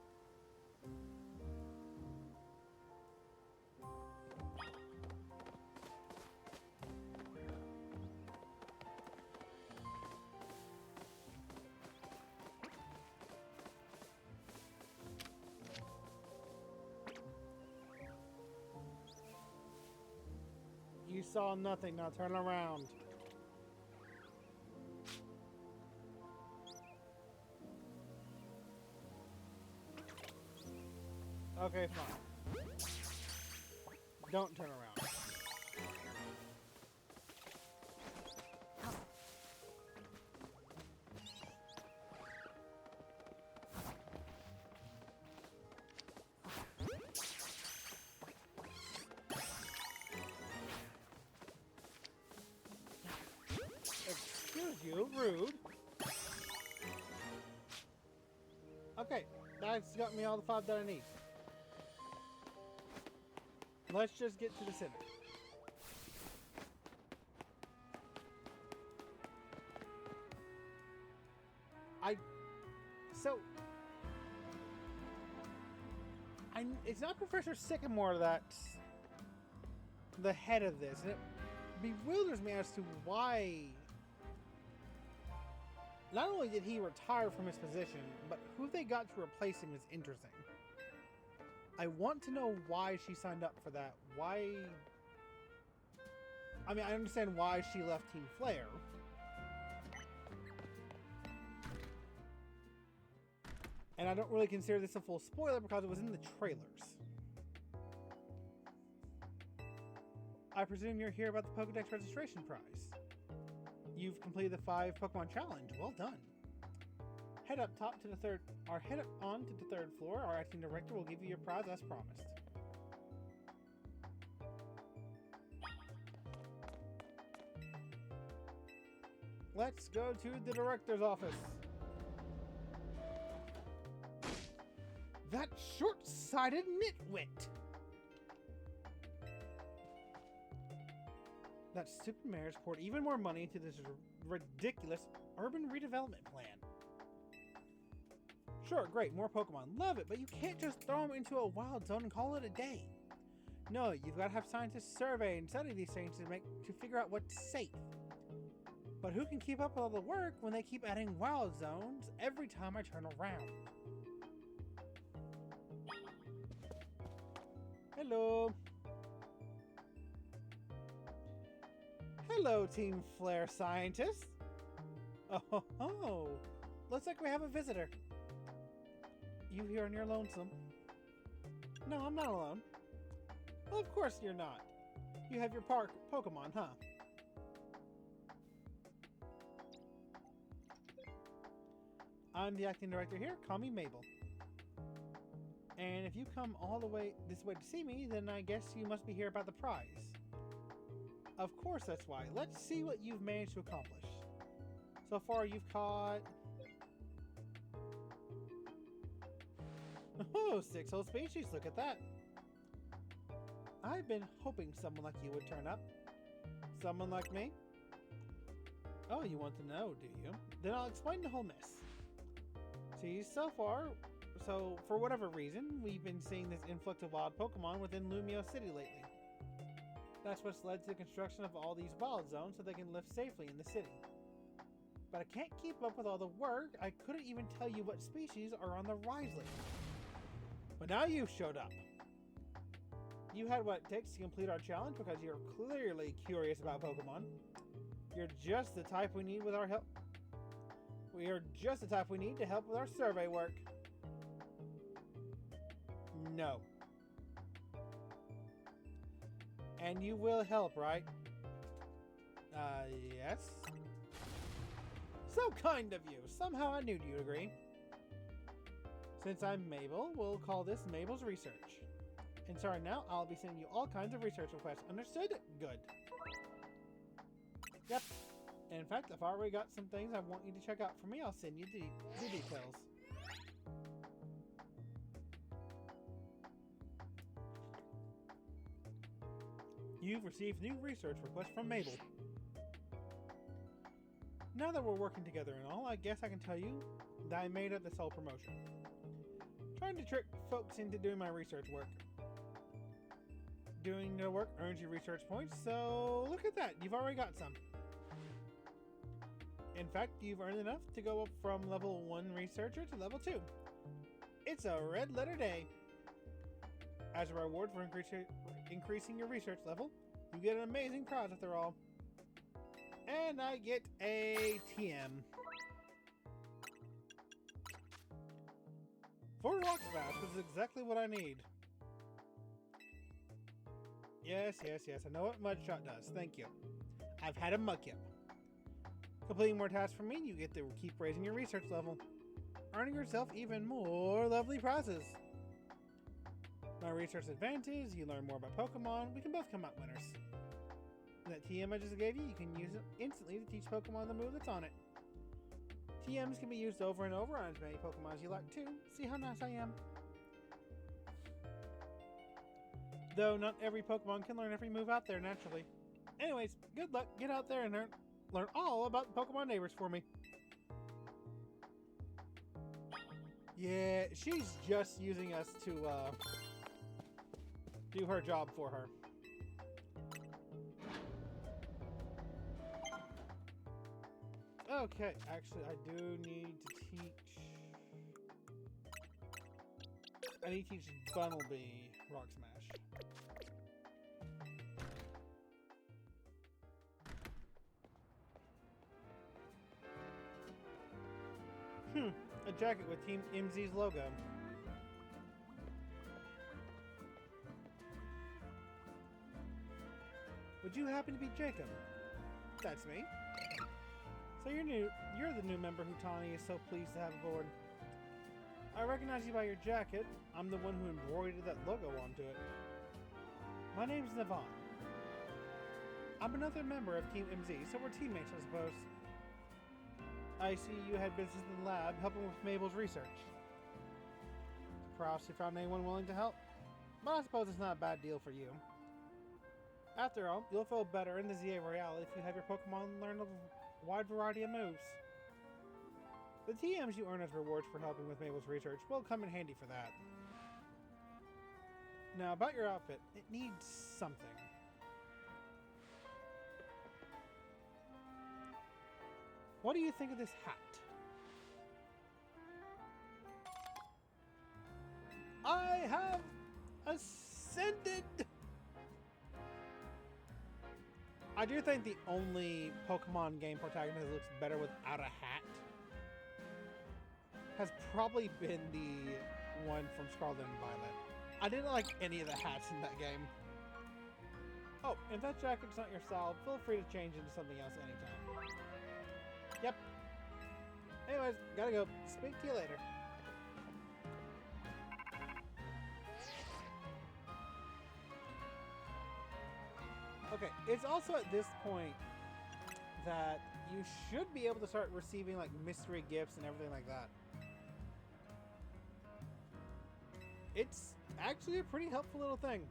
You saw nothing, now turn around. Okay, fine. Don't turn around. Excuse you, rude. Okay, that's got me all the 5 that I need. Let's just get to the center. It's not Professor Sycamore that's the head of this, and it bewilders me as to why. Not only did he retire from his position, but who they got to replace him is interesting. I want to know why she signed up for that. Why... I mean, I understand why she left Team Flare. And I don't really consider this a full spoiler because it was in the trailers. I presume you're here about the Pokédex registration prize. You've completed the 5 Pokemon challenge. Well done. Head up top to the third, or head up on to the 3rd floor. Our acting director will give you your prize as promised. Let's go to the director's office. That short-sighted nitwit! That stupid mayor's poured even more money into this ridiculous urban redevelopment plan. Sure, great, more Pokemon. Love it, but you can't just throw them into a wild zone and call it a day. No, you've got to have scientists survey and study these things to figure out what's safe. But who can keep up with all the work when they keep adding wild zones every time I turn around? Hello. Hello, Team Flare scientists. Oh, looks like we have a visitor. You here on your lonesome? No, I'm not alone. Well, of course you're not. You have your park Pokemon, huh? I'm the acting director here. Call me Mabel. And if you come all the way this way to see me, then I guess you must be here about the prize. Of course that's why. Let's see what you've managed to accomplish. So far you've caught... Oh, 6 whole species. Look at that. I've been hoping someone like you would turn up. Someone like me? Oh, you want to know, do you? Then I'll explain the whole mess. See, so for whatever reason, we've been seeing this influx of wild Pokemon within Lumio City lately. That's what's led to the construction of all these wild zones so they can live safely in the city. But I can't keep up with all the work. I couldn't even tell you what species are on the rise list. But now you've showed up. You had what it takes to complete our challenge because you're clearly curious about Pokemon. You're just the type we need with our help. We are just the type we need to help with our survey work. No. And you will help, right? Yes? So kind of you. Somehow I knew you'd agree. Since I'm Mabel, we'll call this Mabel's Research. And starting now, I'll be sending you all kinds of research requests. Understood? Good. Yep. And in fact, I've already got some things I want you to check out for me. I'll send you the details. You've received new research requests from Mabel. Now that we're working together and all, I guess I can tell you that I made up this whole promotion. Trying to trick folks into doing my research work. Doing the work earns you research points, so look at that, you've already got some. In fact, you've earned enough to go up from level 1 researcher to level 2. It's a red letter day. As a reward for increasing your research level, you get an amazing prize after all. And I get a TM. For Rock Smash, this is exactly what I need. Yes, I know what Mudshot does. Thank you. I've had a Mudkip. Completing more tasks for me, you get to keep raising your research level, earning yourself even more lovely prizes. My research advances, you learn more about Pokemon, we can both come out winners. And that TM I just gave you, you can use it instantly to teach Pokemon the move that's on it. TMs can be used over and over on as many Pokemon as you like too. See how nice I am? Though not every Pokemon can learn every move out there naturally. Anyways, good luck, get out there and learn all about the Pokemon neighbors for me. Yeah, she's just using us to do her job for her. Okay, actually I do need to teach... I need to teach Bunnelby Rock Smash. A jacket with Team MZ's logo. Would you happen to be Jacob? That's me. So you're the new member who Tawny is so pleased to have aboard. I recognize you by your jacket. I'm the one who embroidered that logo onto it. My name's Navon. I'm another member of Team MZ, so we're teammates, I suppose. I see you had business in the lab helping with Mabel's research. Perhaps you found anyone willing to help? But I suppose it's not a bad deal for you. After all, you'll feel better in the ZA Royale if you have your Pokemon learn a wide variety of moves. The TMs you earn as rewards for helping with Mabel's research will come in handy for that. Now about your outfit, it needs something. What do you think of this hat? I have ascended! I do think the only Pokemon game protagonist that looks better without a hat has probably been the one from Scarlet and Violet. I didn't like any of the hats in that game. Oh, if that jacket's not your style, feel free to change into something else anytime. Yep. Anyways, gotta go. Speak to you later. Okay, it's also at this point that you should be able to start receiving like mystery gifts and everything like that. It's actually a pretty helpful little thing.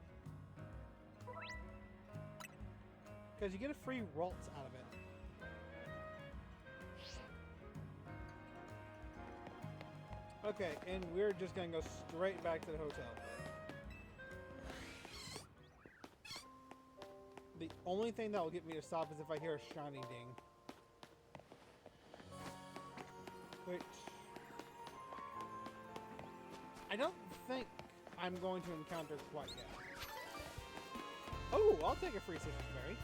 Because you get a free Ralts out of it. Okay, and we're just gonna go straight back to the hotel. The only thing that will get me to stop is if I hear a shiny ding. Which... I don't think I'm going to encounter quite yet. Oh, I'll take a free Citrus Berry.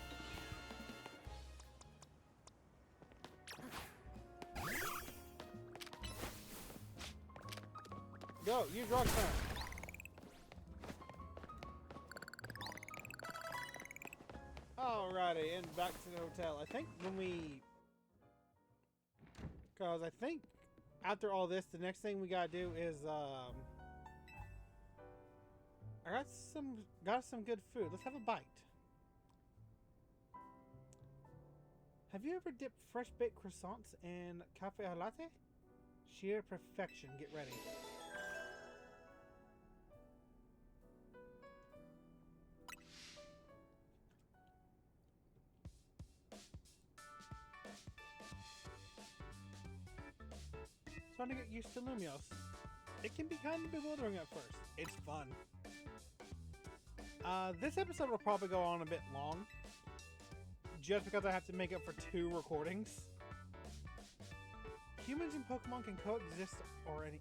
Go, use Rock Smash. Alrighty, and back to the hotel. I think when we... Because I think after all this, the next thing we gotta do is, I got some good food. Let's have a bite. Have you ever dipped fresh baked croissants in cafe au latte? Sheer perfection. Get ready. Starting to get used to Lumios. It can be kind of bewildering at first. It's fun. This episode will probably go on a bit long, just because I have to make up for 2 recordings. Humans and Pokemon can coexist or any...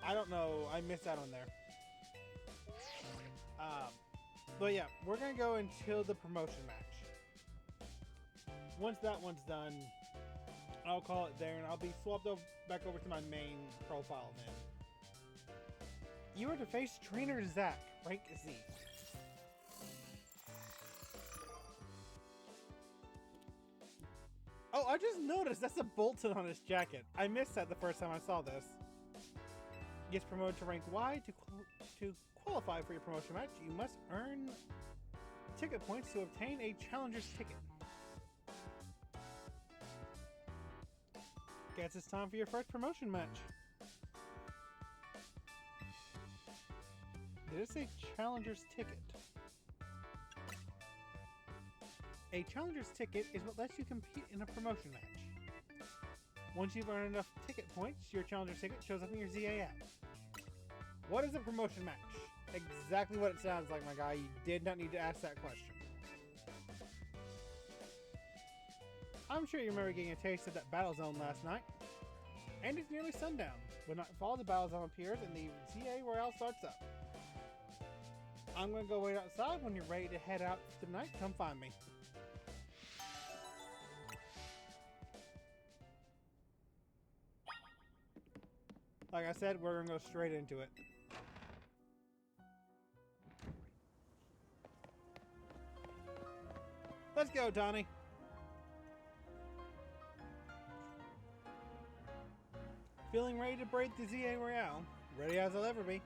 I don't know, I missed out on there. But yeah, we're gonna go until the promotion match. Once that one's done, I'll call it there, and I'll be swapped back over to my main profile then. You are to face Trainer Zach, rank Z. Oh, I just noticed that's a Bolton on his jacket. I missed that the first time I saw this. Gets promoted to rank Y. To qualify for your promotion match, you must earn ticket points to obtain a challenger's ticket. Guess it's time for your first promotion match. Did it say challenger's ticket? A challenger's ticket is what lets you compete in a promotion match. Once you've earned enough ticket points, your challenger's ticket shows up in your ZA app. What is a promotion match? Exactly what it sounds like, my guy. You did not need to ask that question. I'm sure you remember getting a taste of that battle zone last night. And it's nearly sundown. When nightfall, the battle zone appears and the ZA Royale starts up. I'm going to go wait outside. When you're ready to head out for the night, come find me. Like I said, we're going to go straight into it. Let's go, Tawny. Feeling ready to break the ZA Royale? Ready as I'll ever be.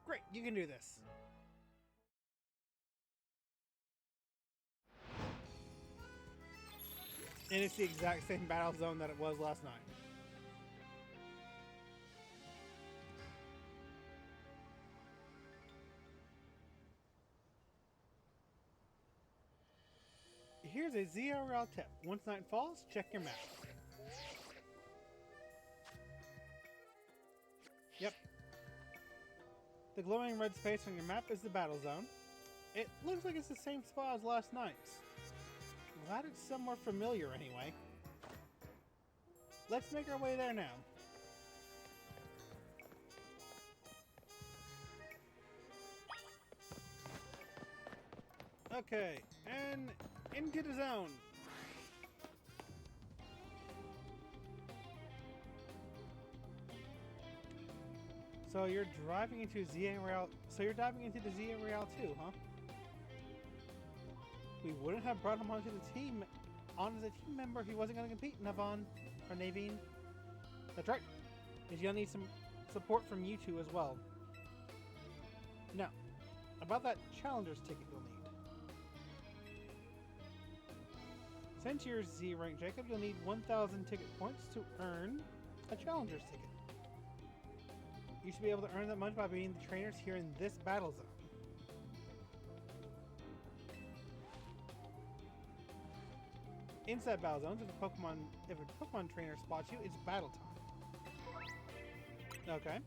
Great, you can do this. And it's the exact same battle zone that it was last night. Here's a ZA Royale tip. Once night falls, check your map. Yep. The glowing red space on your map is the battle zone. It looks like it's the same spot as last night's. Glad it's somewhere familiar anyway. Let's make our way there now. Okay, and into the zone. So you're driving into ZA Royale. So you're diving into the ZA Royale too, huh? We wouldn't have brought him onto the team on as a team member if he wasn't going to compete, Navon or Naveen. That's right. He's going to need some support from you two as well. Now, about that challenger's ticket you'll need. Since you're Z rank, Jacob, you'll need 1,000 ticket points to earn a challenger's ticket. You should be able to earn that much by beating the trainers here in this battle zone. Inside battle zones, if a Pokemon trainer spots you, it's battle time. Okay.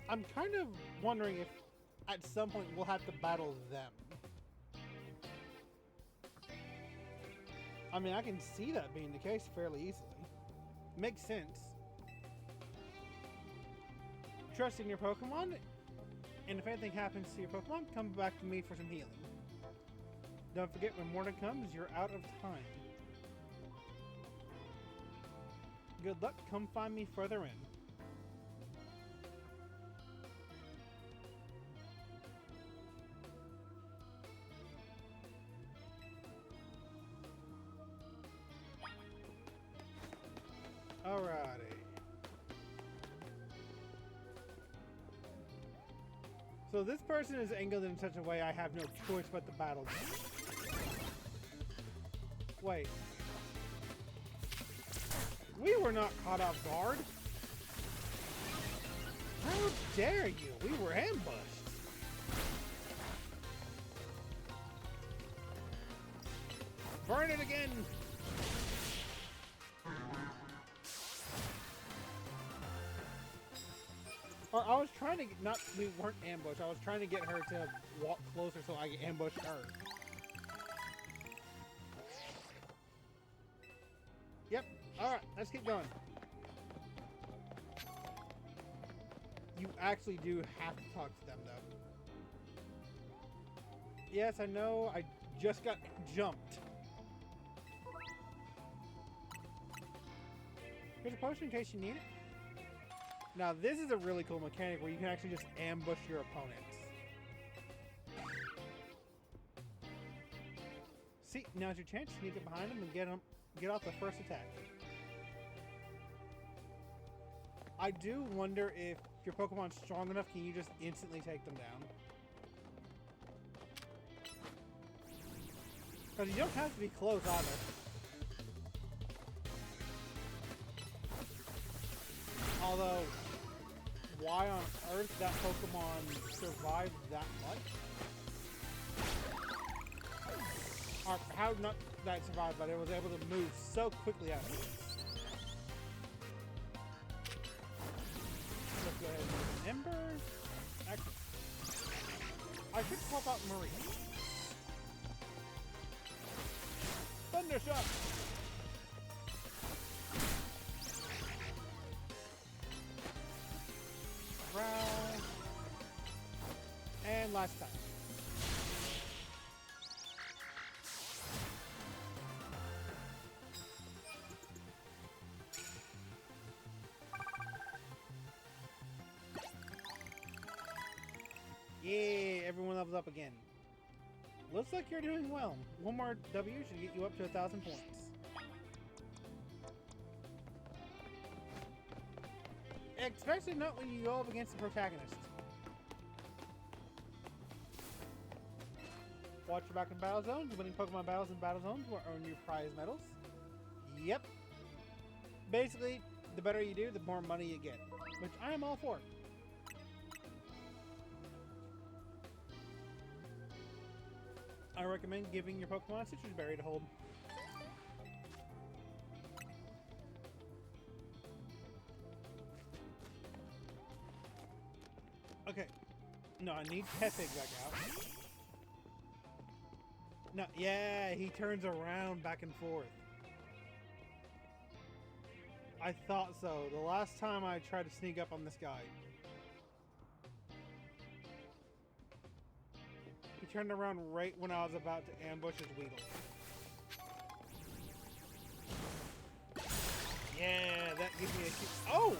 I'm kind of wondering if at some point we'll have to battle them. I mean, I can see that being the case fairly easily. Makes sense. Trust in your Pokemon, and if anything happens to your Pokemon, come back to me for some healing. Don't forget, when morning comes, you're out of time. Good luck, come find me further in. Alrighty. So this person is angled in such a way I have no choice but to battle them. Wait. We were not caught off guard. How dare you? We were ambushed. Burn it again. Or I was trying to get, not, we weren't ambushed. I was trying to get her to walk closer so I could ambush her. Yep. Alright, let's keep going. You actually do have to talk to them, though. Yes, I know. I just got jumped. Here's a potion in case you need it. Now, this is a really cool mechanic where you can actually just ambush your opponents. See, now's your chance to sneak up behind them and get off the first attack. I do wonder if your Pokemon's strong enough, can you just instantly take them down? Because you don't have to be close either. Although, why on earth that Pokemon survived that much? Or how not that survived, but it was able to move so quickly afterwards. Let's go ahead and use an Ember. Actually, I should pop out Marie. Thundershock! Growl. And last time. Yay, everyone levels up again. Looks like you're doing well. One more W should get you up to 1,000 points. Especially not when you go up against the protagonist. Watch your back in battle zones. Winning Pokemon battles in battle zones will earn you prize medals. Yep. Basically, the better you do, the more money you get. Which I am all for. I recommend giving your Pokemon a citrus berry to hold. Okay. No, I need Tepig back out. No, yeah, he turns around back and forth. I thought so. The last time I tried to sneak up on this guy. He turned around right when I was about to ambush his Weedle. Yeah, that gives me a huge... Oh!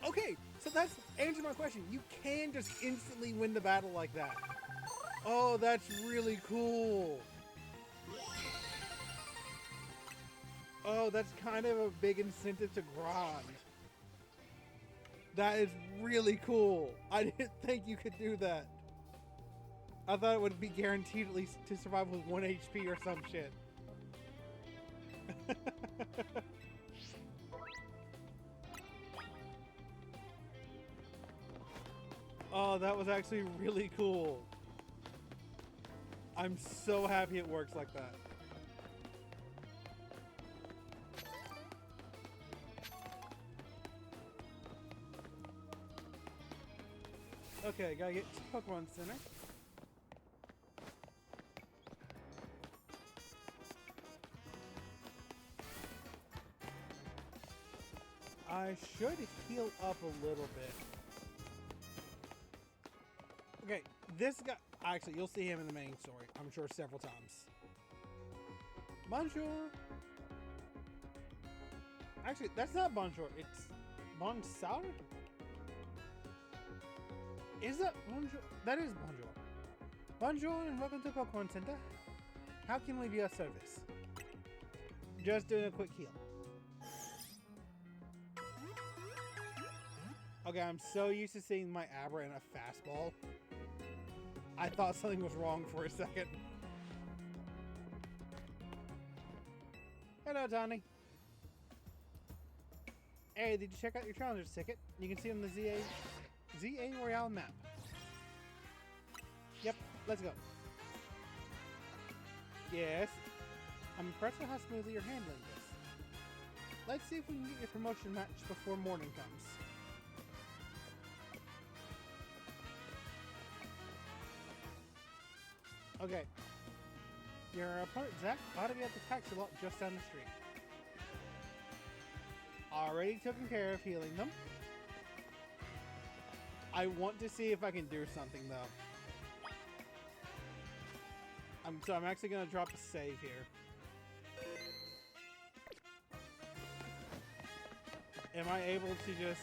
Okay, so that's answer my question. You can just instantly win the battle like that. Oh, that's really cool. Oh, that's kind of a big incentive to grind. That is really cool. I didn't think you could do that. I thought it would be guaranteed at least to survive with 1 HP or some shit. Oh, that was actually really cool. I'm so happy it works like that. Okay, gotta get to Pokemon Center. I should heal up a little bit. Okay, this guy... Actually, you'll see him in the main story, I'm sure, several times. Bonjour! Actually, that's not bonjour, it's bonsoir? Is that bonjour? That is bonjour. Bonjour and welcome to Pokemon Center. How can we be of service? Just doing a quick heal. Okay, I'm so used to seeing my Abra in a fastball. I thought something was wrong for a second. Hello, Tony. Hey, did you check out your challenger's ticket? You can see it on the ZA Royale map. Yep, let's go. Yes, I'm impressed with how smoothly you're handling this. Let's see if we can get your promotion match before morning comes. Okay. Your opponent, Zach, ought to be at the taxi lot just down the street. Already taken care of healing them. I want to see if I can do something, though. So I'm actually going to drop a save here. Am I able to just...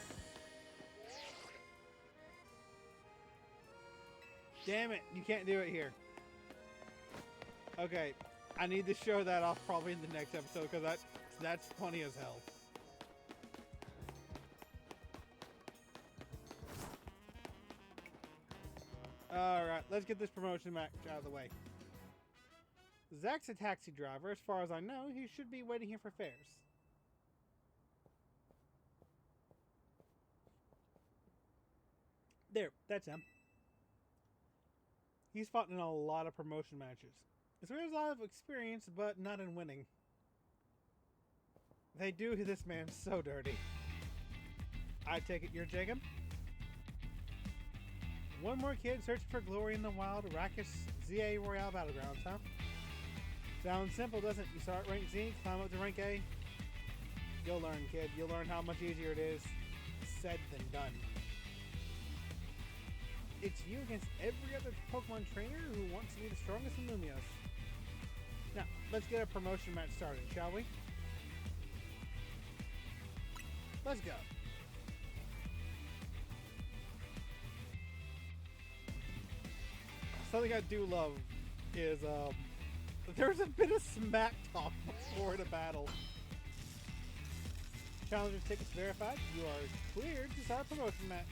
Damn it, you can't do it here. Okay, I need to show that off probably in the next episode because that's funny as hell. Alright, let's get this promotion match out of the way. Zach's a taxi driver. As far as I know, he should be waiting here for fares. There, that's him. He's fought in a lot of promotion matches. So he has a lot of experience, but not in winning. They do this man so dirty. I take it you're Jacob? One more kid searching for glory in the wild, Rakish ZA Royale Battlegrounds, huh? Sounds simple, doesn't it? You start rank Z, climb up to rank A. You'll learn, kid. You'll learn how much easier it is said than done. It's you against every other Pokemon trainer who wants to be the strongest in Lumios. Now, let's get a promotion match started, shall we? Let's go. Something I do love is, there's a bit of smack talk before the battle. Challenger's tickets verified. You are cleared to start a promotion match.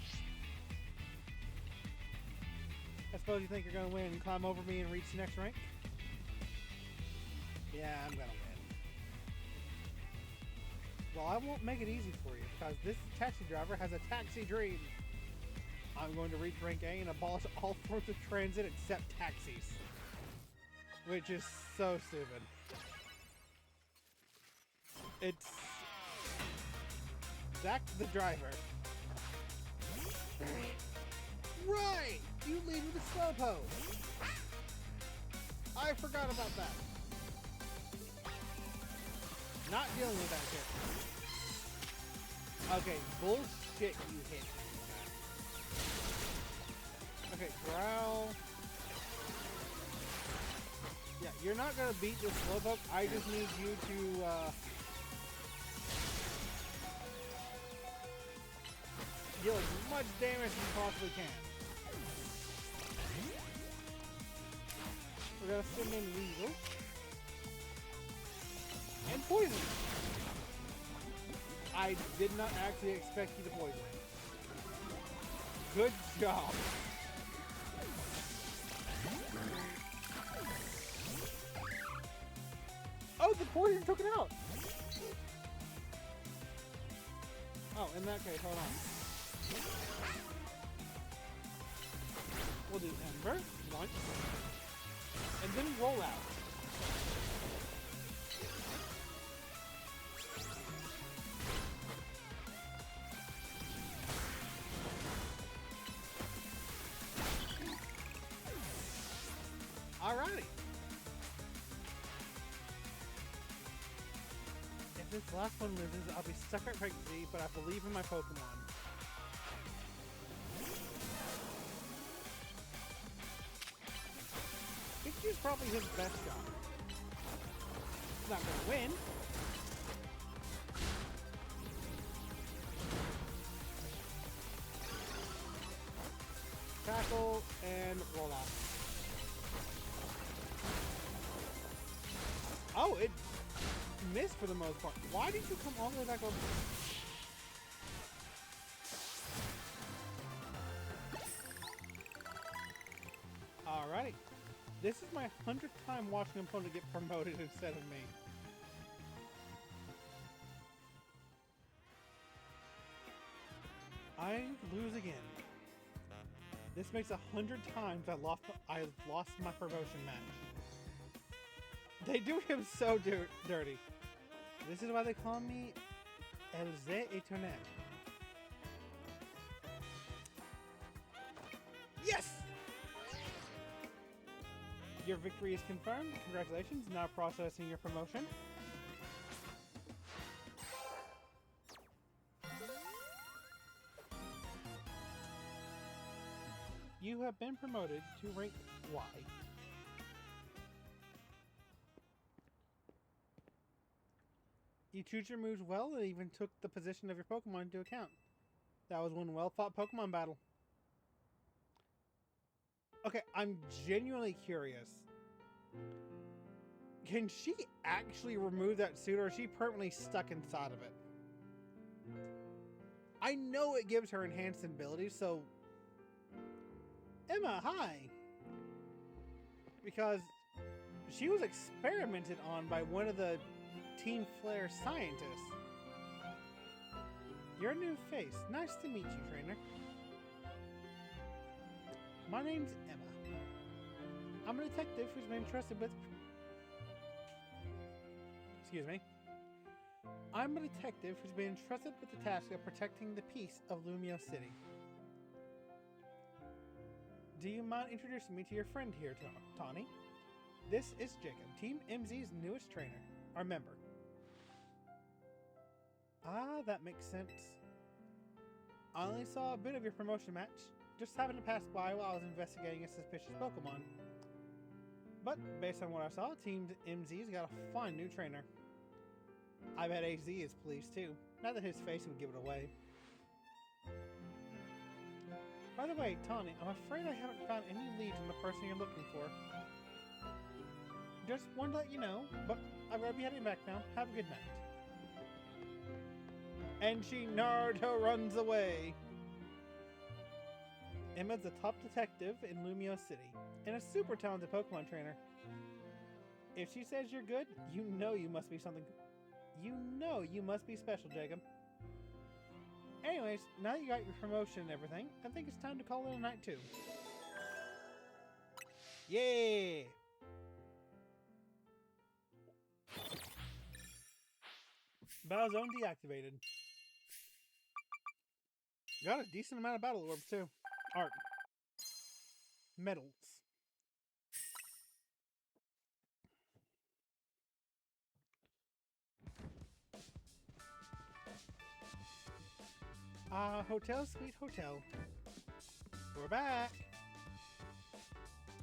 I suppose you think you're going to win and climb over me and reach the next rank? Yeah, I'm going to win. Well, I won't make it easy for you because this taxi driver has a taxi dream. I'm going to reach rank A and abolish all forms of transit except taxis. Which is so stupid. It's Zach the driver. Right! You lead with a slowpoke! I forgot about that. Not dealing with that shit. Okay, bullshit you hit me. Okay, growl. Yeah, you're not gonna beat this slowpoke. I just need you to, deal as much damage as you possibly can. We're gonna send in Weasel. And Poison! I did not actually expect you to poison. Good job. Oh, the poison took it out! Oh, in that case, hold on. We'll do Ember, once, and then roll out. Alrighty. If this last one loses, I'll be stuck at rank Z, but I believe in my Pokemon. Pikachu's probably his best shot. He's not gonna win. Tackle and roll out. Oh, it missed for the most part. Why did you come all the way back over? Alrighty. This is my 100th time watching an opponent get promoted instead of me. I lose again. This makes 100 times I lost my promotion match. They do him so dirty. This is why they call me El Z Eternel. Yes! Your victory is confirmed. Congratulations. Now processing your promotion. You have been promoted to rank Y. You choose your moves well and even took the position of your Pokemon into account. That was one well-fought Pokemon battle. Okay, I'm genuinely curious. Can she actually remove that suit, or is she permanently stuck inside of it? I know it gives her enhanced abilities, so... Emma, hi! Because she was experimented on by one of the Team Flare scientists. Your new face. Nice to meet you, trainer. My name's Emma. I'm a detective who's been entrusted with... Excuse me. I'm a detective who's been entrusted with the task of protecting the peace of Lumio City. Do you mind introducing me to your friend here, Tawny? This is Jacob, Team MZ's newest trainer, our member. Ah, that makes sense. I only saw a bit of your promotion match. Just happened to pass by while I was investigating a suspicious Pokemon. But, based on what I saw, Team MZ's got a fine new trainer. I bet AZ is pleased too. Not that his face would give it away. By the way, Tawny, I'm afraid I haven't found any leads on the person you're looking for. Just wanted to let you know, but I've got to be heading back now. Have a good night. And she Naruto runs away. Emma's the top detective in Lumio City, and a super talented Pokemon trainer. If she says you're good, you know you must be something... You know you must be special, Jacob. Anyways, now that you got your promotion and everything, I think it's time to call it a night too. Yeah! Battle zone deactivated. Got a decent amount of battle orbs too. Art. Medals. Hotel, sweet hotel. We're back.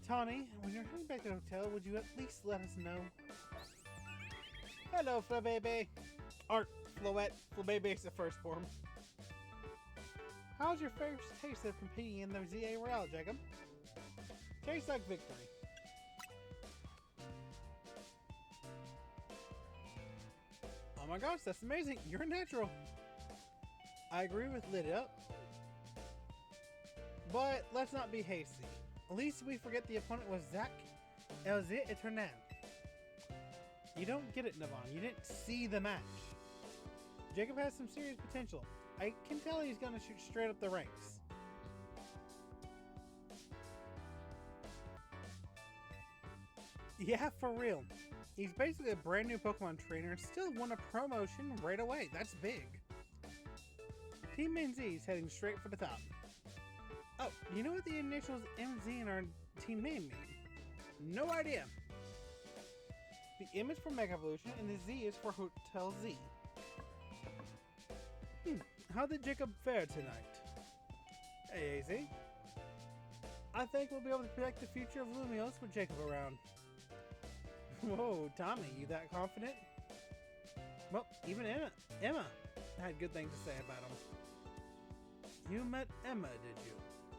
Tawny, when you're heading back to the hotel, would you at least let us know? Hello, Flabebe. Art, Floette. Flabebe is the first form. How's your first taste of competing in the ZA Royale, Jacob? Tastes like victory. Oh my gosh, that's amazing. You're a natural. I agree with Lydia. But let's not be hasty. At least we forget the opponent was Zach Elzit Eternal. You don't get it, Navon. You didn't see the match. Jacob has some serious potential. I can tell he's gonna shoot straight up the ranks. Yeah, for real. He's basically a brand new Pokemon trainer and still won a promotion right away. That's big. Team MZ is heading straight for the top. Oh, you know what the initials MZ in our team name mean? No idea. The M is for Mega Evolution and the Z is for Hotel Z. How did Jacob fare tonight? Hey, AZ. I think we'll be able to protect the future of Lumios with Jacob around. Whoa, Tommy, you that confident? Well, even Emma had good things to say about him. You met Emma, did you?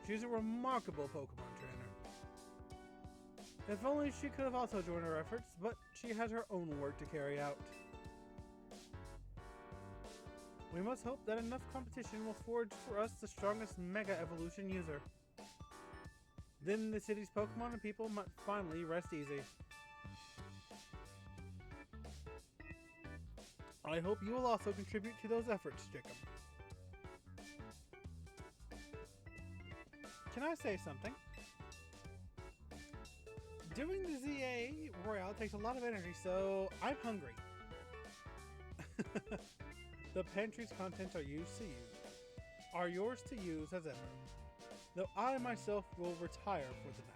She's a remarkable Pokemon trainer. If only she could have also joined our efforts, but she has her own work to carry out. We must hope that enough competition will forge for us the strongest Mega Evolution user. Then the city's Pokemon and people might finally rest easy. I hope you will also contribute to those efforts, Jacob. Can I say something? Doing the ZA Royale takes a lot of energy, so I'm hungry. The pantry's contents are yours to use as ever. Though I myself will retire for the night.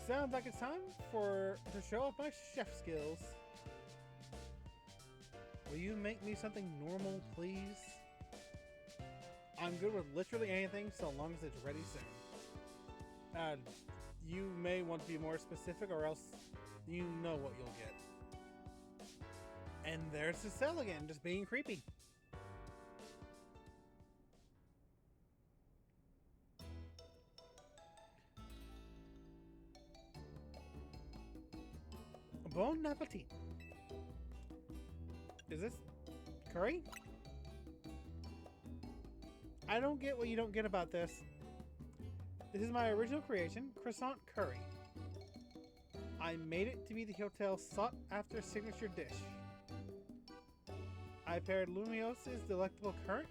Sounds like it's time to show off my chef skills. Will you make me something normal, please? I'm good with literally anything so long as it's ready soon. You may want to be more specific or else you know what you'll get. And there's the cell again, just being creepy. Bon appetit. Is this curry? I don't get what you don't get about this. This is my original creation, croissant curry. I made it to be the hotel's sought-after signature dish. I paired Lumios's delectable current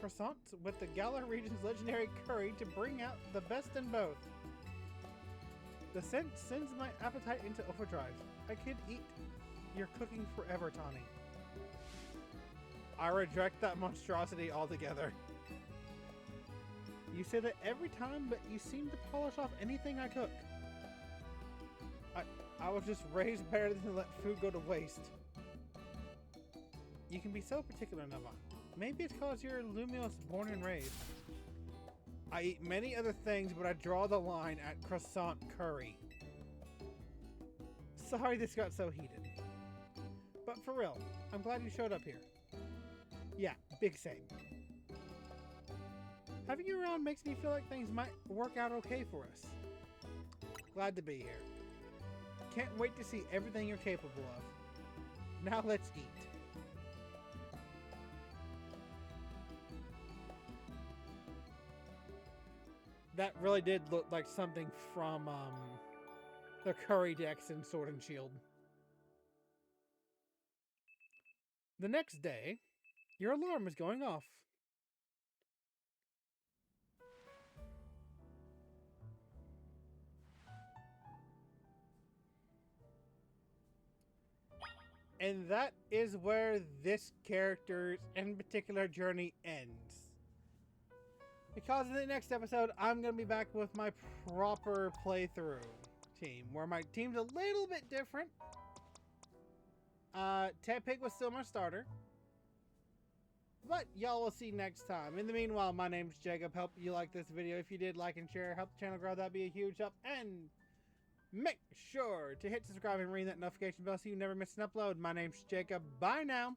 croissant with the Galar region's legendary curry to bring out the best in both. The scent sends my appetite into overdrive. I could eat your cooking forever, Tawny. I reject that monstrosity altogether. You say that every time, but you seem to polish off anything I cook. I was just raised better than to let food go to waste. You can be so particular, Nava. Maybe it's cause you're Lumios born and raised. I eat many other things, but I draw the line at croissant curry. Sorry this got so heated. But for real, I'm glad you showed up here. Yeah, big same. Having you around makes me feel like things might work out okay for us. Glad to be here. Can't wait to see everything you're capable of. Now let's eat. That really did look like something from the Curry Dex in Sword and Shield. The next day, your alarm is going off. And that is where this character's in particular journey ends. Because in the next episode, I'm going to be back with my proper playthrough team, where my team's a little bit different. Tepig was still my starter. But y'all will see next time. In the meanwhile, my name's Jacob. Hope you like this video. If you did, like and share. Help the channel grow. That'd be a huge help. And make sure to hit subscribe and ring that notification bell so you never miss an upload. My name's Jacob. Bye now.